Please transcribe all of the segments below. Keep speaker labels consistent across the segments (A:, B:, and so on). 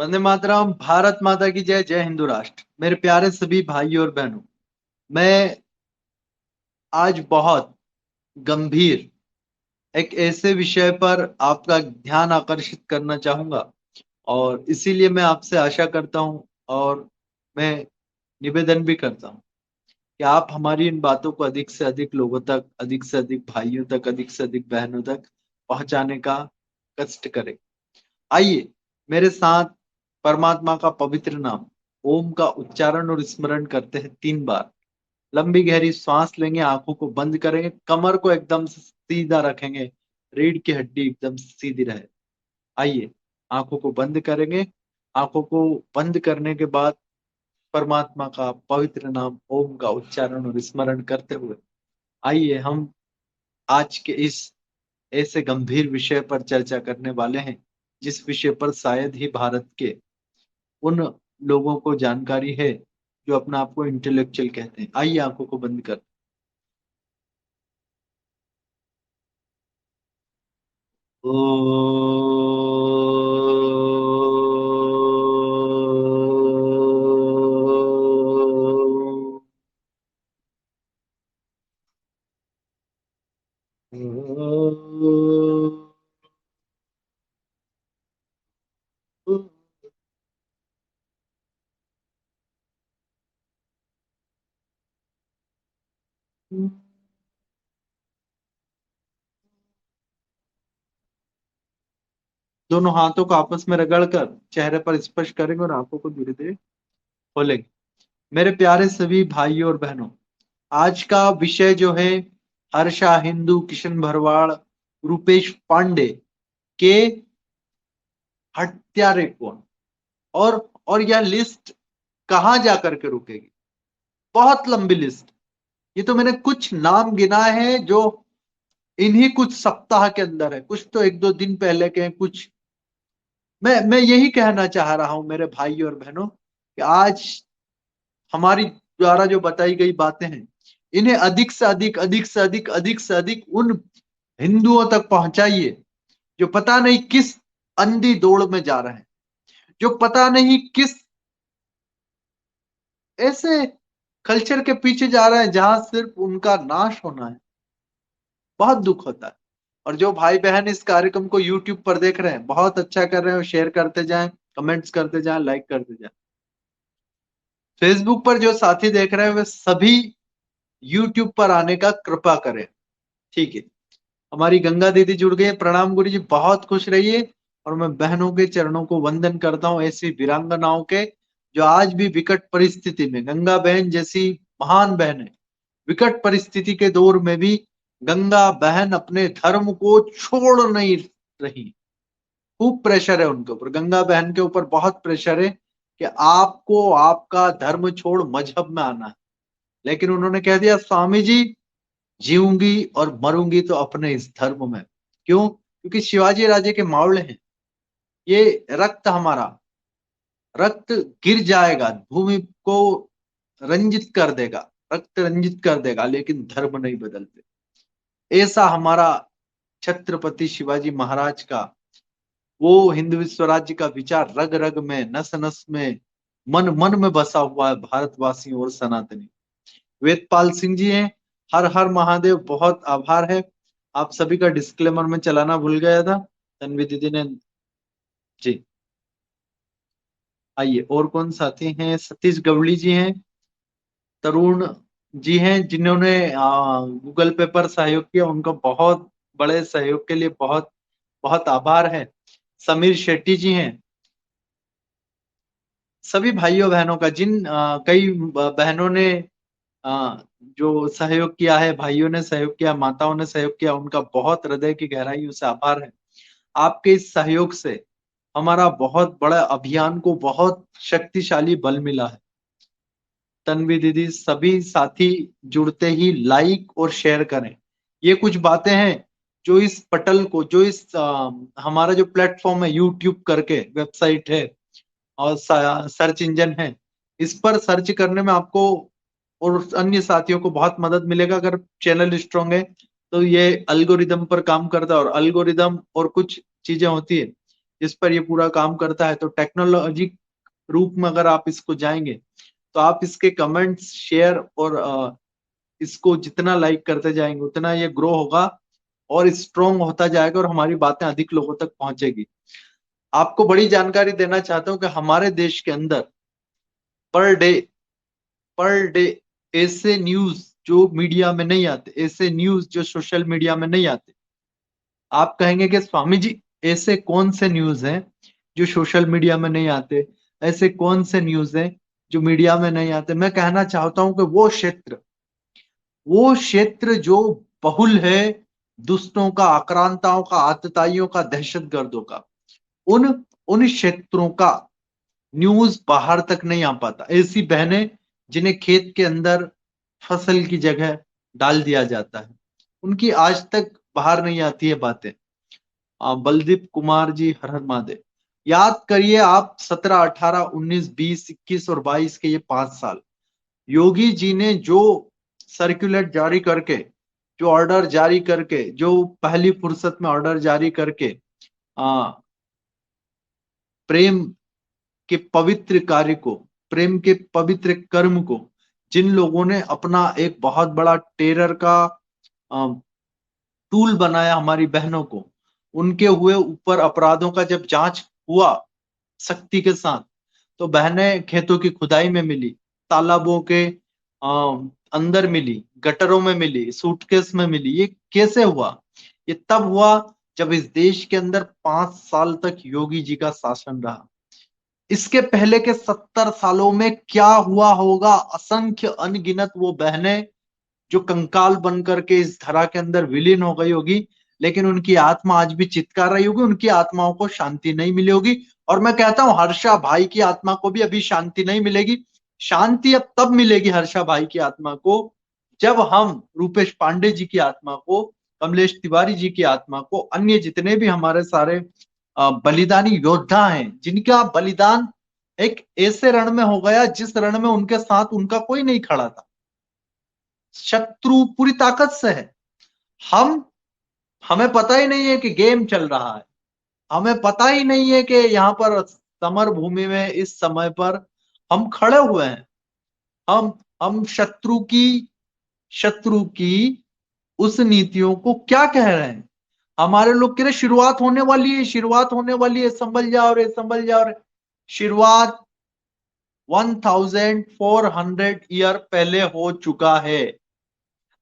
A: वंदे मातरम। भारत माता की जय। जय हिंदू राष्ट्र। मेरे प्यारे सभी भाइयों और बहनों, मैं आज बहुत गंभीर एक ऐसे विषय पर आपका ध्यान आकर्षित करना चाहूंगा, और इसीलिए मैं आपसे आशा करता हूं और मैं निवेदन भी करता हूं कि आप हमारी इन बातों को अधिक से अधिक लोगों तक, अधिक से अधिक भाइयों तक, अधिक से अधिक बहनों तक पहुंचाने का कष्ट करें। आइए मेरे साथ परमात्मा का पवित्र नाम ओम का उच्चारण और स्मरण करते हैं 3 बार। लंबी गहरी सांस लेंगे, आंखों को बंद करेंगे, कमर को एकदम से सीधा रखेंगे, रीढ़ की हड्डी एकदम सीधी रहे। आइए आंखों को बंद करेंगे। आंखों को बंद करने के बाद परमात्मा का पवित्र नाम ओम का उच्चारण और स्मरण करते हुए आइए हम आज के इस ऐसे गंभीर विषय पर चर्चा करने वाले हैं, जिस विषय पर शायद ही भारत के उन लोगों को जानकारी है जो अपना आप को इंटेलेक्चुअल कहते हैं। आइए आंखों को बंद कर दोनों हाथों को आपस में रगड़कर चेहरे पर स्पर्श करेंगे और आंखों को धीरे धीरे खोलेंगे। मेरे प्यारे सभी भाइयों और बहनों, आज का विषय जो है, हर्षा हिंदू, किशन भरवाड़, रूपेश पांडे के हत्यारे कौन, और यह लिस्ट कहां जाकर के रुकेगी। बहुत लंबी लिस्ट। ये तो मैंने कुछ नाम गिना है जो इन्हीं कुछ सप्ताह के अंदर है, कुछ तो 1-2 दिन पहले के हैं, कुछ मैं यही कहना चाह रहा हूं मेरे भाई और बहनों कि आज हमारी द्वारा जो बताई गई बातें हैं, इन्हें अधिक से अधिक, अधिक से अधिक, अधिक से अधिक उन हिंदुओं तक पहुंचाइए जो पता नहीं किस अंधी दौड़ में जा रहे हैं, जो पता नहीं किस ऐसे कल्चर के पीछे जा रहे हैं जहां सिर्फ उनका नाश होना है। बहुत दुख होता है। और जो भाई बहन इस कार्यक्रम को यूट्यूब पर देख रहे हैं, बहुत अच्छा कर रहे हैं, शेयर करते जाएं, कमेंट्स करते जाएं, लाइक करते जाएं। फेसबुक पर जो साथी देख रहे हैं वे सभी यूट्यूब पर आने का कृपा करें। ठीक है। हमारी गंगा दीदी जुड़ गई है। प्रणाम गुरु जी, बहुत खुश रहिए। और मैं बहनों के चरणों को वंदन करता हूं, ऐसी वीरांगनाओं के जो आज भी विकट परिस्थिति में, गंगा बहन जैसी महान बहन है, विकट परिस्थिति के दौर में भी गंगा बहन अपने धर्म को छोड़ नहीं रही। खूब प्रेशर है उनके ऊपर, गंगा बहन के ऊपर बहुत प्रेशर है कि आपको आपका धर्म छोड़ मजहब में आना है। लेकिन उन्होंने कह दिया, स्वामी जी जीऊंगी और मरूंगी तो अपने इस धर्म में। क्यों? क्योंकि शिवाजी राजे के मावले हैं। ये रक्त हमारा, रक्त गिर जाएगा, भूमि को रंजित कर देगा, रक्त रंजित कर देगा, लेकिन धर्म नहीं बदलते। ऐसा हमारा छत्रपति शिवाजी महाराज का वो हिंदू स्वराज्य का विचार रग रग में, नस नस में, मन मन में बसा हुआ है भारतवासियों और सनातनी। वेदपाल सिंह जी हैं। हर हर महादेव, बहुत आभार है। आप सभी का डिस्क्लेमर में चलाना भूल गया था, तन्वी दीदी ने। जी आइए, और कौन साथी हैं? सतीश गवली जी हैं। तरुण जी हैं, जिन्होंने गूगल पे पर सहयोग किया, उनका बहुत बड़े सहयोग के लिए बहुत बहुत आभार है। समीर शेट्टी जी हैं। सभी भाइयों बहनों का, जिन कई बहनों ने जो सहयोग किया है, भाइयों ने सहयोग किया, माताओं ने सहयोग किया, उनका बहुत हृदय की गहराइयों से आभार है। आपके इस सहयोग से हमारा बहुत बड़ा अभियान को बहुत शक्तिशाली बल मिला है। तन्वी दीदी, सभी साथी जुड़ते ही लाइक और शेयर करें। ये कुछ बातें हैं जो इस पटल को, जो इस हमारा जो प्लेटफॉर्म है यूट्यूब करके वेबसाइट है और सर्च इंजन है, इस पर सर्च करने में आपको और अन्य साथियों को बहुत मदद मिलेगा। अगर चैनल स्ट्रांग है तो ये अल्गोरिदम पर काम करता है, और अल्गोरिदम और कुछ चीजें होती है जिस पर ये पूरा काम करता है। तो टेक्नोलॉजी रूप में अगर आप इसको जाएंगे तो आप इसके कमेंट्स, शेयर और इसको जितना लाइक करते जाएंगे उतना ये ग्रो होगा और स्ट्रोंग होता जाएगा और हमारी बातें अधिक लोगों तक पहुंचेगी। आपको बड़ी जानकारी देना चाहता हूं कि हमारे देश के अंदर पर डे पर डे ऐसे न्यूज जो मीडिया में नहीं आते, ऐसे न्यूज जो सोशल मीडिया में नहीं आते। आप कहेंगे कि स्वामी जी ऐसे कौन से न्यूज हैं जो सोशल मीडिया में नहीं आते, ऐसे कौन से न्यूज हैं जो मीडिया में नहीं आते? मैं कहना चाहता हूं कि वो क्षेत्र जो बहुल है दुष्टों का, आक्रांताओं का, आतताइयों का, दहशतगर्दों का, उन उन क्षेत्रों का न्यूज बाहर तक नहीं आ पाता। ऐसी बहनें जिन्हें खेत के अंदर फसल की जगह डाल दिया जाता है, उनकी आज तक बाहर नहीं आती है बातें। बलदीप कुमार जी, हर हर महादेव। याद करिए आप 17, 18, 19, 20, 21 और 22 के ये 5 साल योगी जी ने जो सर्कुलर जारी करके, जो ऑर्डर जारी करके, जो पहली फुर्सत में ऑर्डर जारी करके आ, प्रेम के पवित्र कार्य को, प्रेम के पवित्र कर्म को, जिन लोगों ने अपना एक बहुत बड़ा टेरर का टूल बनाया हमारी बहनों को, उनके हुए ऊपर अपराधों का जब जांच हुआ सख्ती के साथ, तो बहनें खेतों की खुदाई में मिली, तालाबों के अंदर मिली, गटरों में मिली, सूटकेस में मिली। ये कैसे हुआ? ये तब हुआ जब इस देश के अंदर 5 साल तक योगी जी का शासन रहा। इसके पहले के 70 सालों में क्या हुआ होगा? असंख्य अनगिनत वो बहनें जो कंकाल बन करके इस धरा के अंदर विलीन हो गई होगी, लेकिन उनकी आत्मा आज भी चित्कार रही होगी, उनकी आत्माओं को शांति नहीं मिली होगी। और मैं कहता हूं हर्षा भाई की आत्मा को भी अभी शांति नहीं मिलेगी। शांति अब तब मिलेगी हर्षा भाई की आत्मा को जब हम रूपेश पांडे जी की आत्मा को, कमलेश तिवारी जी की आत्मा को, अन्य जितने भी हमारे सारे बलिदानी योद्धा हैं जिनका बलिदान एक ऐसे रण में हो गया जिस रण में उनके साथ उनका कोई नहीं खड़ा था, शत्रु पूरी ताकत से है। हम हमें पता ही नहीं है कि गेम चल रहा है, हमें पता ही नहीं है कि यहाँ पर समर भूमि में इस समय पर हम खड़े हुए हैं। हम शत्रु की उस नीतियों को क्या कह रहे हैं? हमारे लोग कह रहे शुरुआत होने वाली है, शुरुआत होने वाली है, संभल जाओ रे, संभल जाओ रे। शुरुआत 1400 ईयर पहले हो चुका है।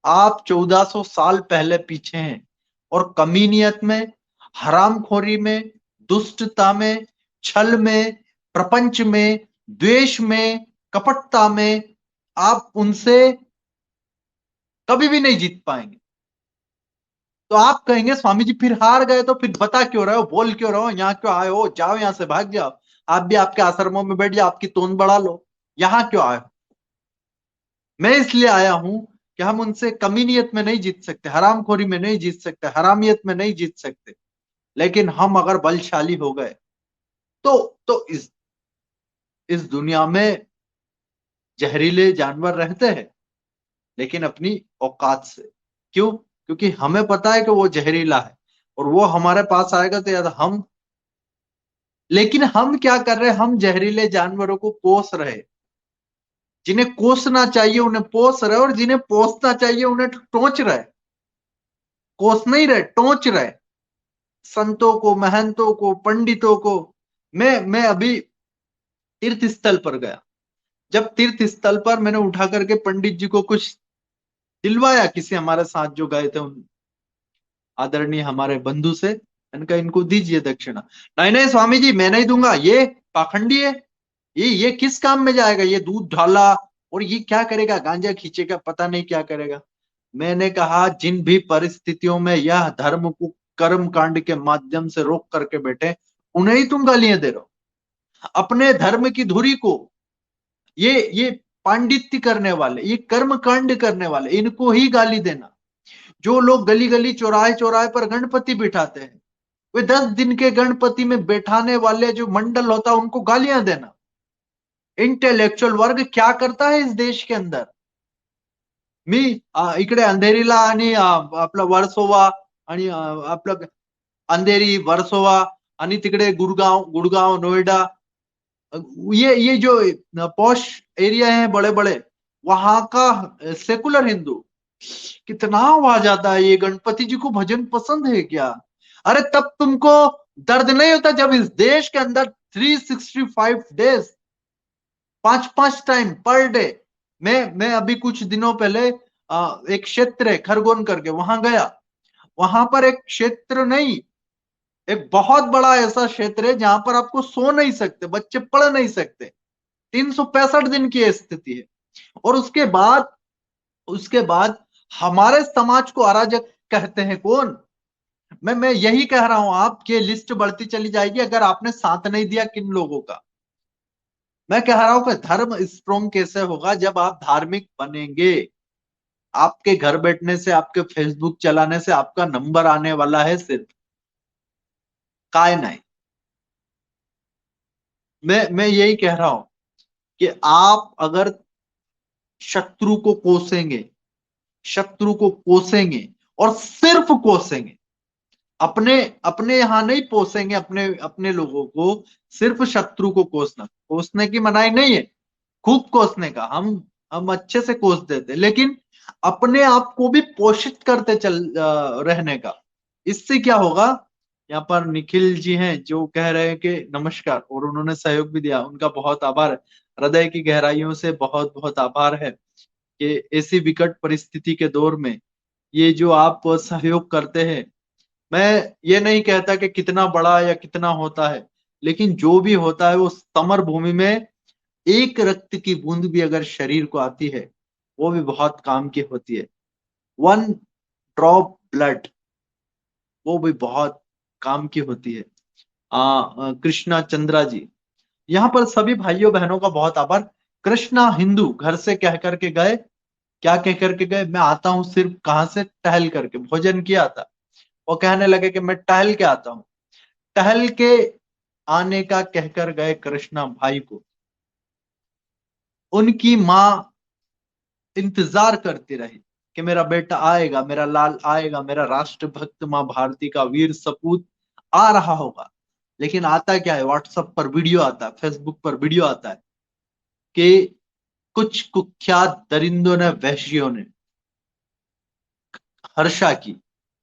A: आप 1400 साल पहले पीछे हैं और कमीनियत में, हरामखोरी में, दुष्टता में, छल में, प्रपंच में, द्वेष में, कपटता में आप उनसे कभी भी नहीं जीत पाएंगे। तो आप कहेंगे स्वामी जी फिर हार गए तो फिर बता क्यों रहे हो, बोल क्यों रहे हो, यहाँ क्यों आए हो? जाओ यहां से, भाग जाओ। आप भी आपके आश्रमों में बैठ जाओ, आपकी तोंद बढ़ा लो। यहां क्यों आए हो? मैं इसलिए आया हूं कि हम उनसे कमीनियत में नहीं जीत सकते, हरामखोरी में नहीं जीत सकते, हरामियत में नहीं जीत सकते। लेकिन हम अगर बलशाली हो गए तो इस दुनिया में जहरीले जानवर रहते हैं, लेकिन अपनी औकात से। क्यों? क्योंकि हमें पता है कि वो जहरीला है और वो हमारे पास आएगा तो याद हम। लेकिन हम क्या कर रहे हैं? हम जहरीले जानवरों को पोस रहे। जिन्हें कोसना चाहिए उन्हें पोस रहे और जिन्हें पोसना चाहिए उन्हें टोंच रहे। कोस नहीं रहे, टोंच रहे। संतों को, महंतों को, पंडितों को। मैं अभी तीर्थ स्थल पर गया। जब तीर्थ स्थल पर मैंने उठा करके पंडित जी को कुछ दिलवाया, किसी हमारे साथ जो गए थे उन आदरणीय हमारे बंधु से, इनका इनको दीजिए दक्षिणा। नहीं नहीं स्वामी जी मैं नहीं दूंगा, ये पाखंडी है, ये किस काम में जाएगा, ये दूध ढाला और ये क्या करेगा, गांजा खींचेगा, पता नहीं क्या करेगा। मैंने कहा जिन भी परिस्थितियों में यह धर्म को कर्म कांड के माध्यम से रोक करके बैठे, उन्हें ही तुम गालियां दे रहे हो। अपने धर्म की धुरी को, ये पांडित्य करने वाले, ये कर्म कांड करने वाले, इनको ही गाली देना। जो लोग गली गली, चौराहे चौराहे पर गणपति बिठाते हैं, वे 10 दिन के गणपति में बैठाने वाले जो मंडल होता है उनको गालियां देना। इंटेलेक्चुअल वर्ग क्या करता है इस देश के अंदर? मी इकडे अंधेरीला आणि आपला वर्सोवा आणि आपलं अंधेरी, वर्सोवा आणि तिकडे गुड़गांव गुड़गांव नोएडा, ये जो पॉश एरिया है बड़े बड़े, वहां का सेकुलर हिंदू कितना आवाज आता है, ये गणपति जी को भजन पसंद है क्या? अरे तब तुमको दर्द नहीं होता जब इस देश के अंदर 365 डेज 5-5 टाइम पर डे। मैं अभी कुछ दिनों पहले एक क्षेत्र है खरगोन करके, वहां गया। वहां पर एक क्षेत्र नहीं, एक बहुत बड़ा ऐसा क्षेत्र है जहां पर आपको सो नहीं सकते, बच्चे पढ़ नहीं सकते। 365 दिन की स्थिति है। और उसके बाद हमारे समाज को अराजक कहते हैं कौन? मैं यही कह रहा हूं, आपकी लिस्ट बढ़ती चली जाएगी अगर आपने साथ नहीं दिया किन लोगों का। मैं कह रहा हूं कि धर्म स्ट्रोंग कैसे होगा जब आप धार्मिक बनेंगे। आपके घर बैठने से, आपके फेसबुक चलाने से आपका नंबर आने वाला है सिर्फ, काय नहीं। मैं यही कह रहा हूं कि आप अगर शत्रु को कोसेंगे, शत्रु को कोसेंगे और सिर्फ कोसेंगे, अपने अपने यहां नहीं पोसेंगे अपने अपने लोगों को, सिर्फ शत्रु को कोसना। कोसने की मनाही नहीं है, खूब कोसने का, हम अच्छे से कोस देते, लेकिन अपने आप को भी पोषित करते रहने का। इससे क्या होगा? यहाँ पर निखिल जी हैं जो कह रहे हैं कि नमस्कार, और उन्होंने सहयोग भी दिया, उनका बहुत आभार, हृदय की गहराइयों से बहुत बहुत आभार है कि ऐसी विकट परिस्थिति के दौर में ये जो आप सहयोग करते हैं। मैं ये नहीं कहता कि कितना बड़ा या कितना होता है, लेकिन जो भी होता है वो समर भूमि में एक रक्त की बूंद भी अगर शरीर को आती है, वो भी बहुत काम की होती है। 1 ड्रॉप ब्लड, वो भी बहुत काम की होती है। कृष्णा चंद्रा जी, यहाँ पर सभी भाइयों बहनों का बहुत आभार। कृष्णा हिंदू घर से कह करके गए, क्या कह करके गए? मैं आता हूँ सिर्फ कहां से? टहल करके। भोजन किया था, वो कहने लगे कि मैं टहल के आता हूँ। टहल के आने का कहकर गए कृष्णा भाई को। उनकी माँ इंतजार करती रही कि मेरा बेटा आएगा, मेरा लाल आएगा, मेरा राष्ट्रभक्त माँ भारती का वीर सपूत आ रहा होगा। लेकिन आता क्या है? व्हाट्सएप पर वीडियो आता है, फेसबुक पर वीडियो आता है कि कुछ कुख्यात दरिंदों ने, वहशियों ने हर्षा की,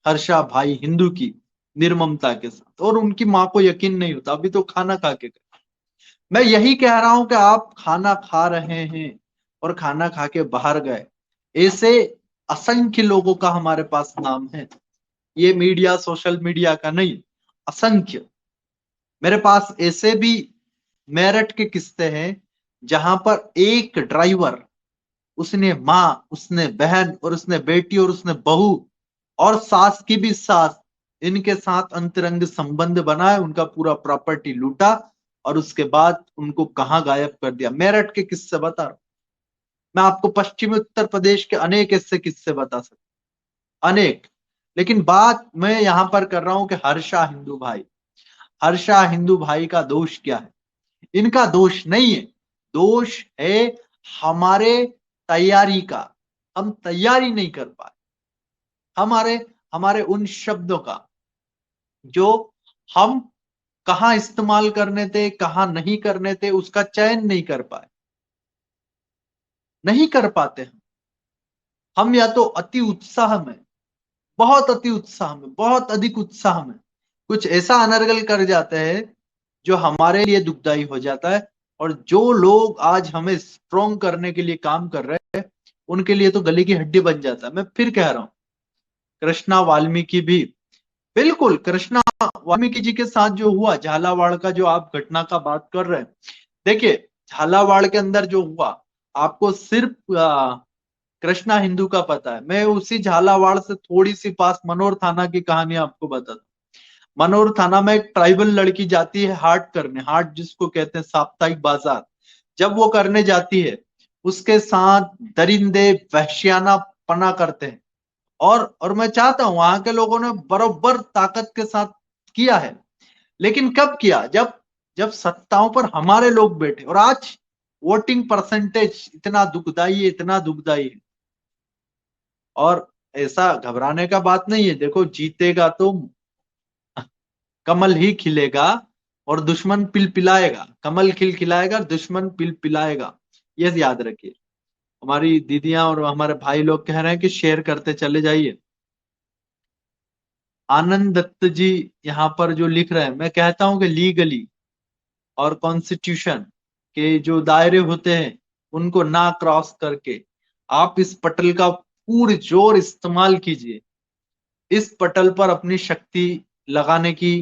A: हर्षा भाई हिंदू की निर्ममता के साथ, और उनकी माँ को यकीन नहीं होता, अभी तो खाना खा के गए। मैं यही कह रहा हूं कि आप खाना खा रहे हैं और खाना खा के बाहर गए, ऐसे असंख्य लोगों का हमारे पास नाम है। ये मीडिया, सोशल मीडिया का नहीं, असंख्य। मेरे पास ऐसे भी मेरठ के किस्से हैं जहां पर एक ड्राइवर, उसने माँ, उसने बहन और उसने बेटी और उसने बहू और सास की भी सास, इनके साथ अंतरंग संबंध बनाए, उनका पूरा प्रॉपर्टी लूटा और उसके बाद उनको कहां गायब कर दिया। मेरठ के किस्से बता रहा हूं मैं आपको, पश्चिमी उत्तर प्रदेश के अनेक ऐसे किस्से बता सकता, अनेक। लेकिन बात मैं यहां पर कर रहा हूं कि हर्षा हिंदू भाई, हर्षा हिंदू भाई का दोष क्या है? इनका दोष नहीं है, दोष है हमारे तैयारी का। हम तैयारी नहीं कर पाए, हमारे हमारे उन शब्दों का जो हम कहाँ इस्तेमाल करने थे, कहाँ नहीं करने थे, उसका चयन नहीं कर पाए, नहीं कर पाते हम या तो अति उत्साह में, बहुत अति उत्साह में, बहुत अधिक उत्साह में कुछ ऐसा अनर्गल कर जाते हैं जो हमारे लिए दुखदाई हो जाता है। और जो लोग आज हमें स्ट्रोंग करने के लिए काम कर रहे हैं, उनके लिए तो गले की हड्डी बन जाता है। मैं फिर कह रहा हूं, कृष्णा वाल्मीकि भी, बिल्कुल कृष्णा वाल्मीकि जी के साथ जो हुआ, झालावाड़ का जो आप घटना का बात कर रहे हैं, देखिए झालावाड़ के अंदर जो हुआ, आपको सिर्फ कृष्णा हिंदू का पता है। मैं उसी झालावाड़ से थोड़ी सी पास मनोर थाना की कहानी आपको बताता। मनोर थाना में एक ट्राइबल लड़की जाती है हाट करने, हाट जिसको कहते हैं साप्ताहिक बाजार। जब वो करने जाती है, उसके साथ दरिंदे वहशियाना पना करते हैं। और मैं चाहता हूं, वहां के लोगों ने बरोबर ताकत के साथ किया है, लेकिन कब किया? जब जब सत्ताओं पर हमारे लोग बैठे। और आज वोटिंग परसेंटेज इतना दुखदाई है, इतना दुखदाई है। और ऐसा घबराने का बात नहीं है, देखो जीतेगा तो कमल ही खिलेगा और दुश्मन पिलपिलाएगा, कमल खिलखिलाएगा, दुश्मन पिलपिलाएगा, ये याद रखिए। हमारी दीदियां और हमारे भाई लोग कह रहे हैं कि शेयर करते चले जाइए। आनंद दत्त जी यहाँ पर जो लिख रहे हैं, मैं कहता हूं कि लीगली और कॉन्स्टिट्यूशन के जो दायरे होते हैं उनको ना क्रॉस करके आप इस पटल का पूरे जोर इस्तेमाल कीजिए। इस पटल पर अपनी शक्ति लगाने की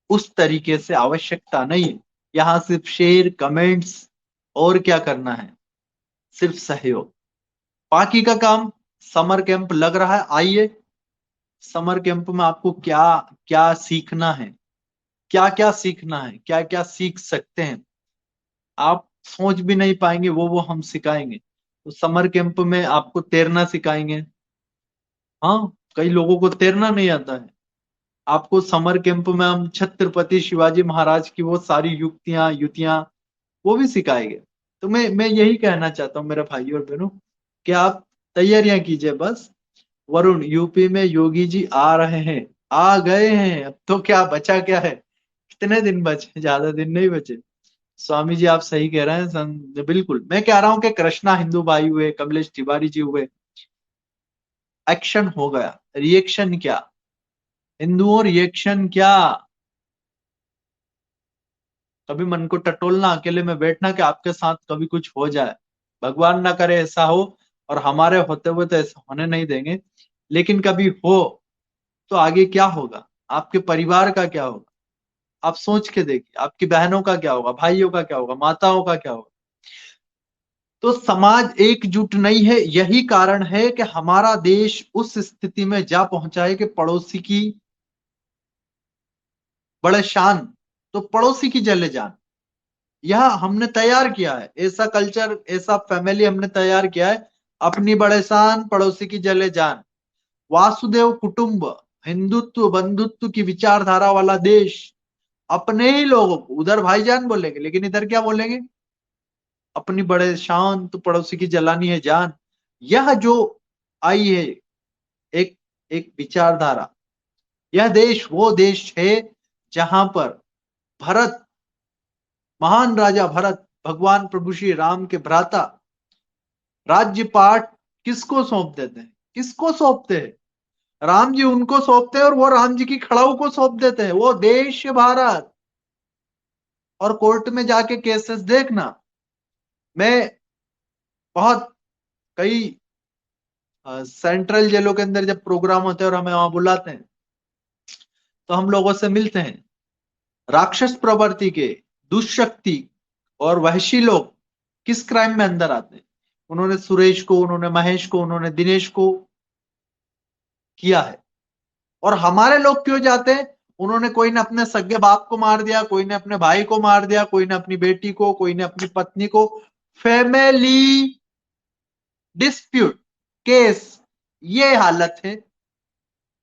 A: उस तरीके से आवश्यकता नहीं है। यहाँ सिर्फ शेयर, कमेंट्स और क्या करना है, सिर्फ सहयोग। बाकी का काम, समर कैंप लग रहा है, आइए। समर कैंप में आपको क्या क्या सीखना है, क्या क्या सीखना है, क्या क्या सीख सकते हैं, आप सोच भी नहीं पाएंगे, वो हम सिखाएंगे। तो समर कैंप में आपको तैरना सिखाएंगे। हाँ, कई लोगों को तैरना नहीं आता है, आपको समर कैंप में हम छत्रपति शिवाजी महाराज की वो सारी युक्तियां युतियां वो भी सिखाएंगे। तो मैं यही कहना चाहता हूँ मेरे भाई और बहनों कि आप तैयारियां कीजिए बस। वरुण, यूपी में योगी जी आ रहे हैं, आ गए हैं, अब तो क्या बचा क्या है, कितने दिन बचे, ज्यादा दिन नहीं बचे। स्वामी जी आप सही कह रहे हैं बिल्कुल। मैं कह रहा हूँ कि कृष्णा हिंदू भाई हुए, कमलेश तिवारी जी हुए, एक्शन हो गया, रिएक्शन क्या, हिंदुओं रिएक्शन क्या। कभी मन को टटोलना, अकेले में बैठना कि आपके साथ कभी कुछ हो जाए, भगवान ना करे ऐसा हो, और हमारे होते हुए तो ऐसा होने नहीं देंगे, लेकिन कभी हो तो आगे क्या होगा, आपके परिवार का क्या होगा, आप सोच के देखिए, आपकी बहनों का क्या होगा, भाइयों का क्या होगा, माताओं का क्या होगा। तो समाज एकजुट नहीं है, यही कारण है कि हमारा देश उस स्थिति में जा पहुंचा है कि पड़ोसी की बड़े शान तो पड़ोसी की जले जान। यह हमने तैयार किया है, ऐसा कल्चर, ऐसा फैमिली हमने तैयार किया है, अपनी बड़े शान पड़ोसी की जले जान। वासुदेव कुटुंब, हिंदुत्व बंधुत्व की विचारधारा वाला देश, अपने ही लोगों को उधर भाईजान बोलेंगे, लेकिन इधर क्या बोलेंगे, अपनी बड़े शान तो पड़ोसी की जलानी है जान। यह जो आई है एक एक विचारधारा, यह देश वो देश है जहां पर भरत, महान राजा भरत, भगवान प्रभु श्री राम के भ्राता, राज्य पाठ किसको सौंप देते हैं, किसको सौंपते हैं, राम जी उनको सौंपते हैं, और वो राम जी की खड़ाऊ को सौंप देते हैं, वो देश भारत। और कोर्ट में जाके केसेस देखना, मैं बहुत कई सेंट्रल जेलों के अंदर जब प्रोग्राम होते हैं और हमें वहां बुलाते हैं, तो हम लोगों से मिलते हैं, राक्षस प्रवृत्ति के, दुष्शक्ति और वहशी लोग किस क्राइम में अंदर आते हैं, उन्होंने सुरेश को, उन्होंने महेश को, उन्होंने दिनेश को किया है। और हमारे लोग क्यों जाते हैं, उन्होंने, कोई ने अपने सगे बाप को मार दिया, कोई ने अपने भाई को मार दिया, कोई ने अपनी बेटी को, कोई ने अपनी पत्नी को, फैमिली डिस्प्यूट केस, ये हालत है।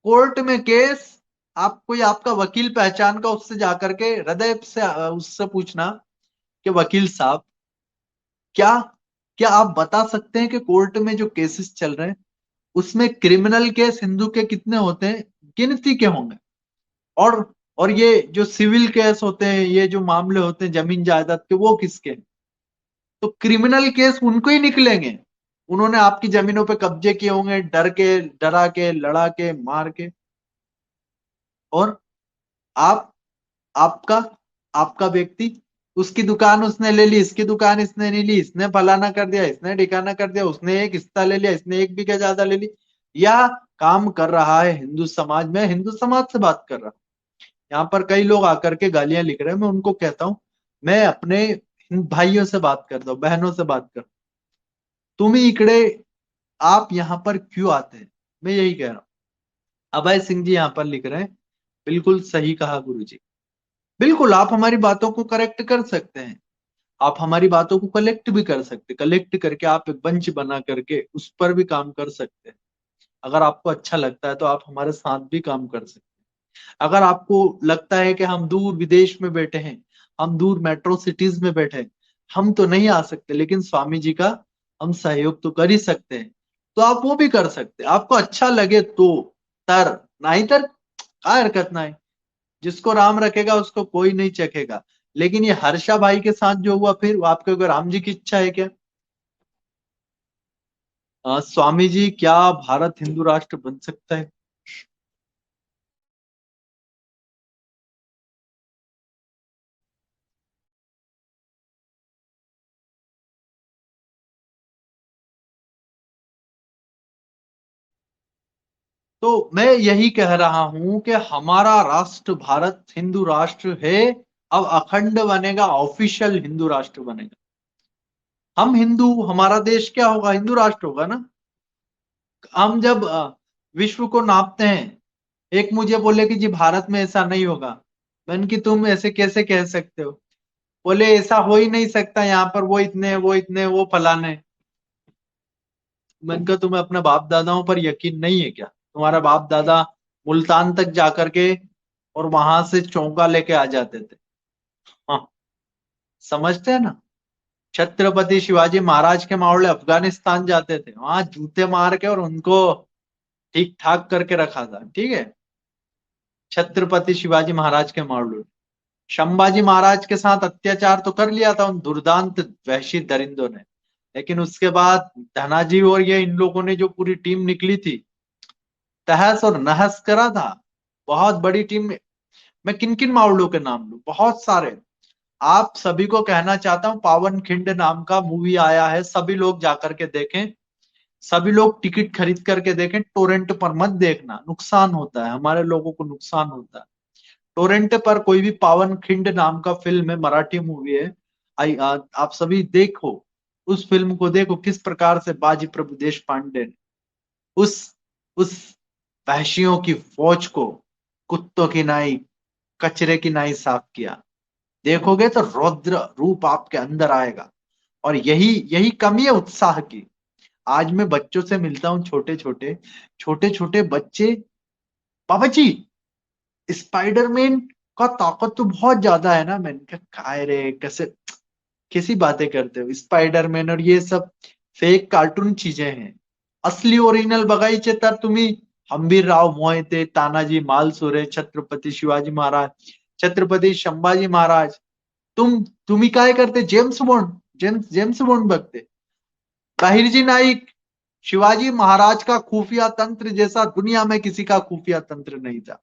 A: कोर्ट में केस, आप कोई आपका वकील पहचान का, उससे जाकर के हृदय से उससे पूछना कि वकील साहब, क्या क्या आप बता सकते हैं कि कोर्ट में जो केसेस चल रहे हैं उसमें क्रिमिनल केस हिंदू के कितने होते हैं, गिनती के होंगे, और और ये जो सिविल केस होते हैं, ये जो मामले होते हैं जमीन जायदाद के, वो किसके, तो क्रिमिनल केस उनको ही निकलेंगे, उन्होंने आपकी जमीनों पे कब्जे किए होंगे, डर के, डरा के, लड़ा के, मार के। और आप, आपका आपका व्यक्ति, उसकी दुकान उसने ले ली, इसकी दुकान इसने नहीं ली, इसने फलाना कर दिया, इसने ठिकाना कर दिया, उसने एक हिस्सा ले लिया, इसने एक बीघा ज्यादा ले ली, या काम कर रहा है हिंदू समाज में, हिंदू समाज से बात कर रहा हूं। यहाँ पर कई लोग आकर के गालियां लिख रहे हैं, मैं उनको कहता हूं, मैं अपने भाइयों से बात करता हूँ, बहनों से बात करता हूँ, तुम ही इकड़े, आप यहाँ पर क्यों आते हैं, मैं यही कह रहा हूँ। अभय सिंह जी यहाँ पर लिख रहे हैं, बिल्कुल सही कहा गुरु जी, बिल्कुल आप हमारी बातों को करेक्ट कर सकते हैं, आप हमारी बातों को कलेक्ट भी कर सकते, कलेक्ट करके आप एक बंच बना करके उस पर भी काम कर सकते हैं। अगर आपको अच्छा लगता है तो आप हमारे साथ भी काम कर सकते हैं। अगर आपको लगता है कि हम दूर विदेश में बैठे हैं, हम दूर मेट्रो सिटीज में बैठे हैं, हम तो नहीं आ सकते, लेकिन स्वामी जी का हम सहयोग तो कर ही सकते हैं, तो आप वो भी कर सकते हैं, आपको अच्छा लगे तो, तर नहीं तर काय हरकत नाही। जिसको राम रखेगा उसको कोई नहीं चखेगा। लेकिन ये हर्षा भाई के साथ जो हुआ, फिर वो आपके को राम जी की इच्छा है क्या? स्वामी जी, क्या भारत हिंदू राष्ट्र बन सकता है? तो मैं यही कह रहा हूं कि हमारा राष्ट्र भारत हिंदू राष्ट्र है। अब अखंड बनेगा, ऑफिशियल हिंदू राष्ट्र बनेगा। हम हिंदू, हमारा देश क्या होगा? हिंदू राष्ट्र होगा ना। हम जब विश्व को नापते हैं, एक मुझे बोले कि जी भारत में ऐसा नहीं होगा। मैंने कि तुम ऐसे कैसे कह सकते हो? बोले ऐसा हो ही नहीं सकता, यहाँ पर वो इतने, वो इतने, वो फलाने। मैंने कहा तुम्हें अपने बाप दादाओं पर यकीन नहीं है क्या? तुम्हारा बाप दादा मुल्तान तक जाकर के और वहां से चौका लेके आ जाते थे। हाँ, समझते हैं ना। छत्रपति शिवाजी महाराज के मावड़े अफगानिस्तान जाते थे, वहां जूते मार के और उनको ठीक ठाक करके रखा था। ठीक है, छत्रपति शिवाजी महाराज के मावड़े। संभाजी महाराज के साथ अत्याचार तो कर लिया था उन दुर्दांत वहशी दरिंदों ने, लेकिन उसके बाद धनाजी और ये इन लोगों ने जो पूरी टीम निकली थी, तहस और नहस करा था। बहुत बड़ी टीम में। मैं किन किन मावड़ों के नाम लूं? बहुत सारे। आप सभी को कहना चाहता हूं, पावन खिंड नाम का मूवी आया है, सभी लोग जाकर के देखें। सभी लोग टिकट खरीद करके देखें। टोरेंट पर मत देखना, नुकसान होता है, हमारे लोगों को नुकसान होता है। टोरेंट पर कोई भी पावन खिंड नाम का फिल्म है, मराठी मूवी है। आप सभी देखो, उस फिल्म को देखो, किस प्रकार से बाजी प्रभु देश पांडे ने उस उस वहशियों की फौज को कुत्तों की नाई, कचरे की नाई साफ किया। देखोगे तो रौद्र रूप आपके अंदर आएगा। और यही यही कमी है उत्साह की। आज मैं बच्चों से मिलता हूँ, छोटे छोटे बच्चे, पापा जी स्पाइडरमैन का ताकत तो बहुत ज्यादा है ना। मैंने कहा काय रे, कैसे कैसी बातें करते हो? स्पाइडरमैन और ये सब फेक कार्टून चीजें हैं। असली ओरिजिनल बघायचे तर तुम्ही हंबीरराव मोहिते, तानाजी मालसुरे, छत्रपती शिवाजी महाराज, छत्रपती संभाजी महाराज। तुम्ही काय करते? जेम्स बॉन्ड, जेम्स बॉन्ड बघते। ताहिरजी नाईक, शिवाजी महाराज का खुफिया तंत्र जैसा दुनिया में किसी का खुफिया तंत्र नहीं था।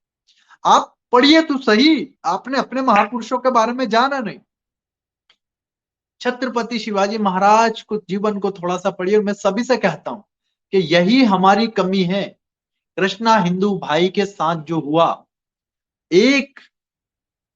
A: आप पढ़िए तो सही, आपने अपने महापुरुषों के बारे में जाना नहीं। छत्रपति शिवाजी महाराज को, जीवन को थोड़ा सा पढ़िए। मैं सभी से कहता हूं कि यही हमारी कमी है। कृष्णा हिंदू भाई के साथ जो हुआ, एक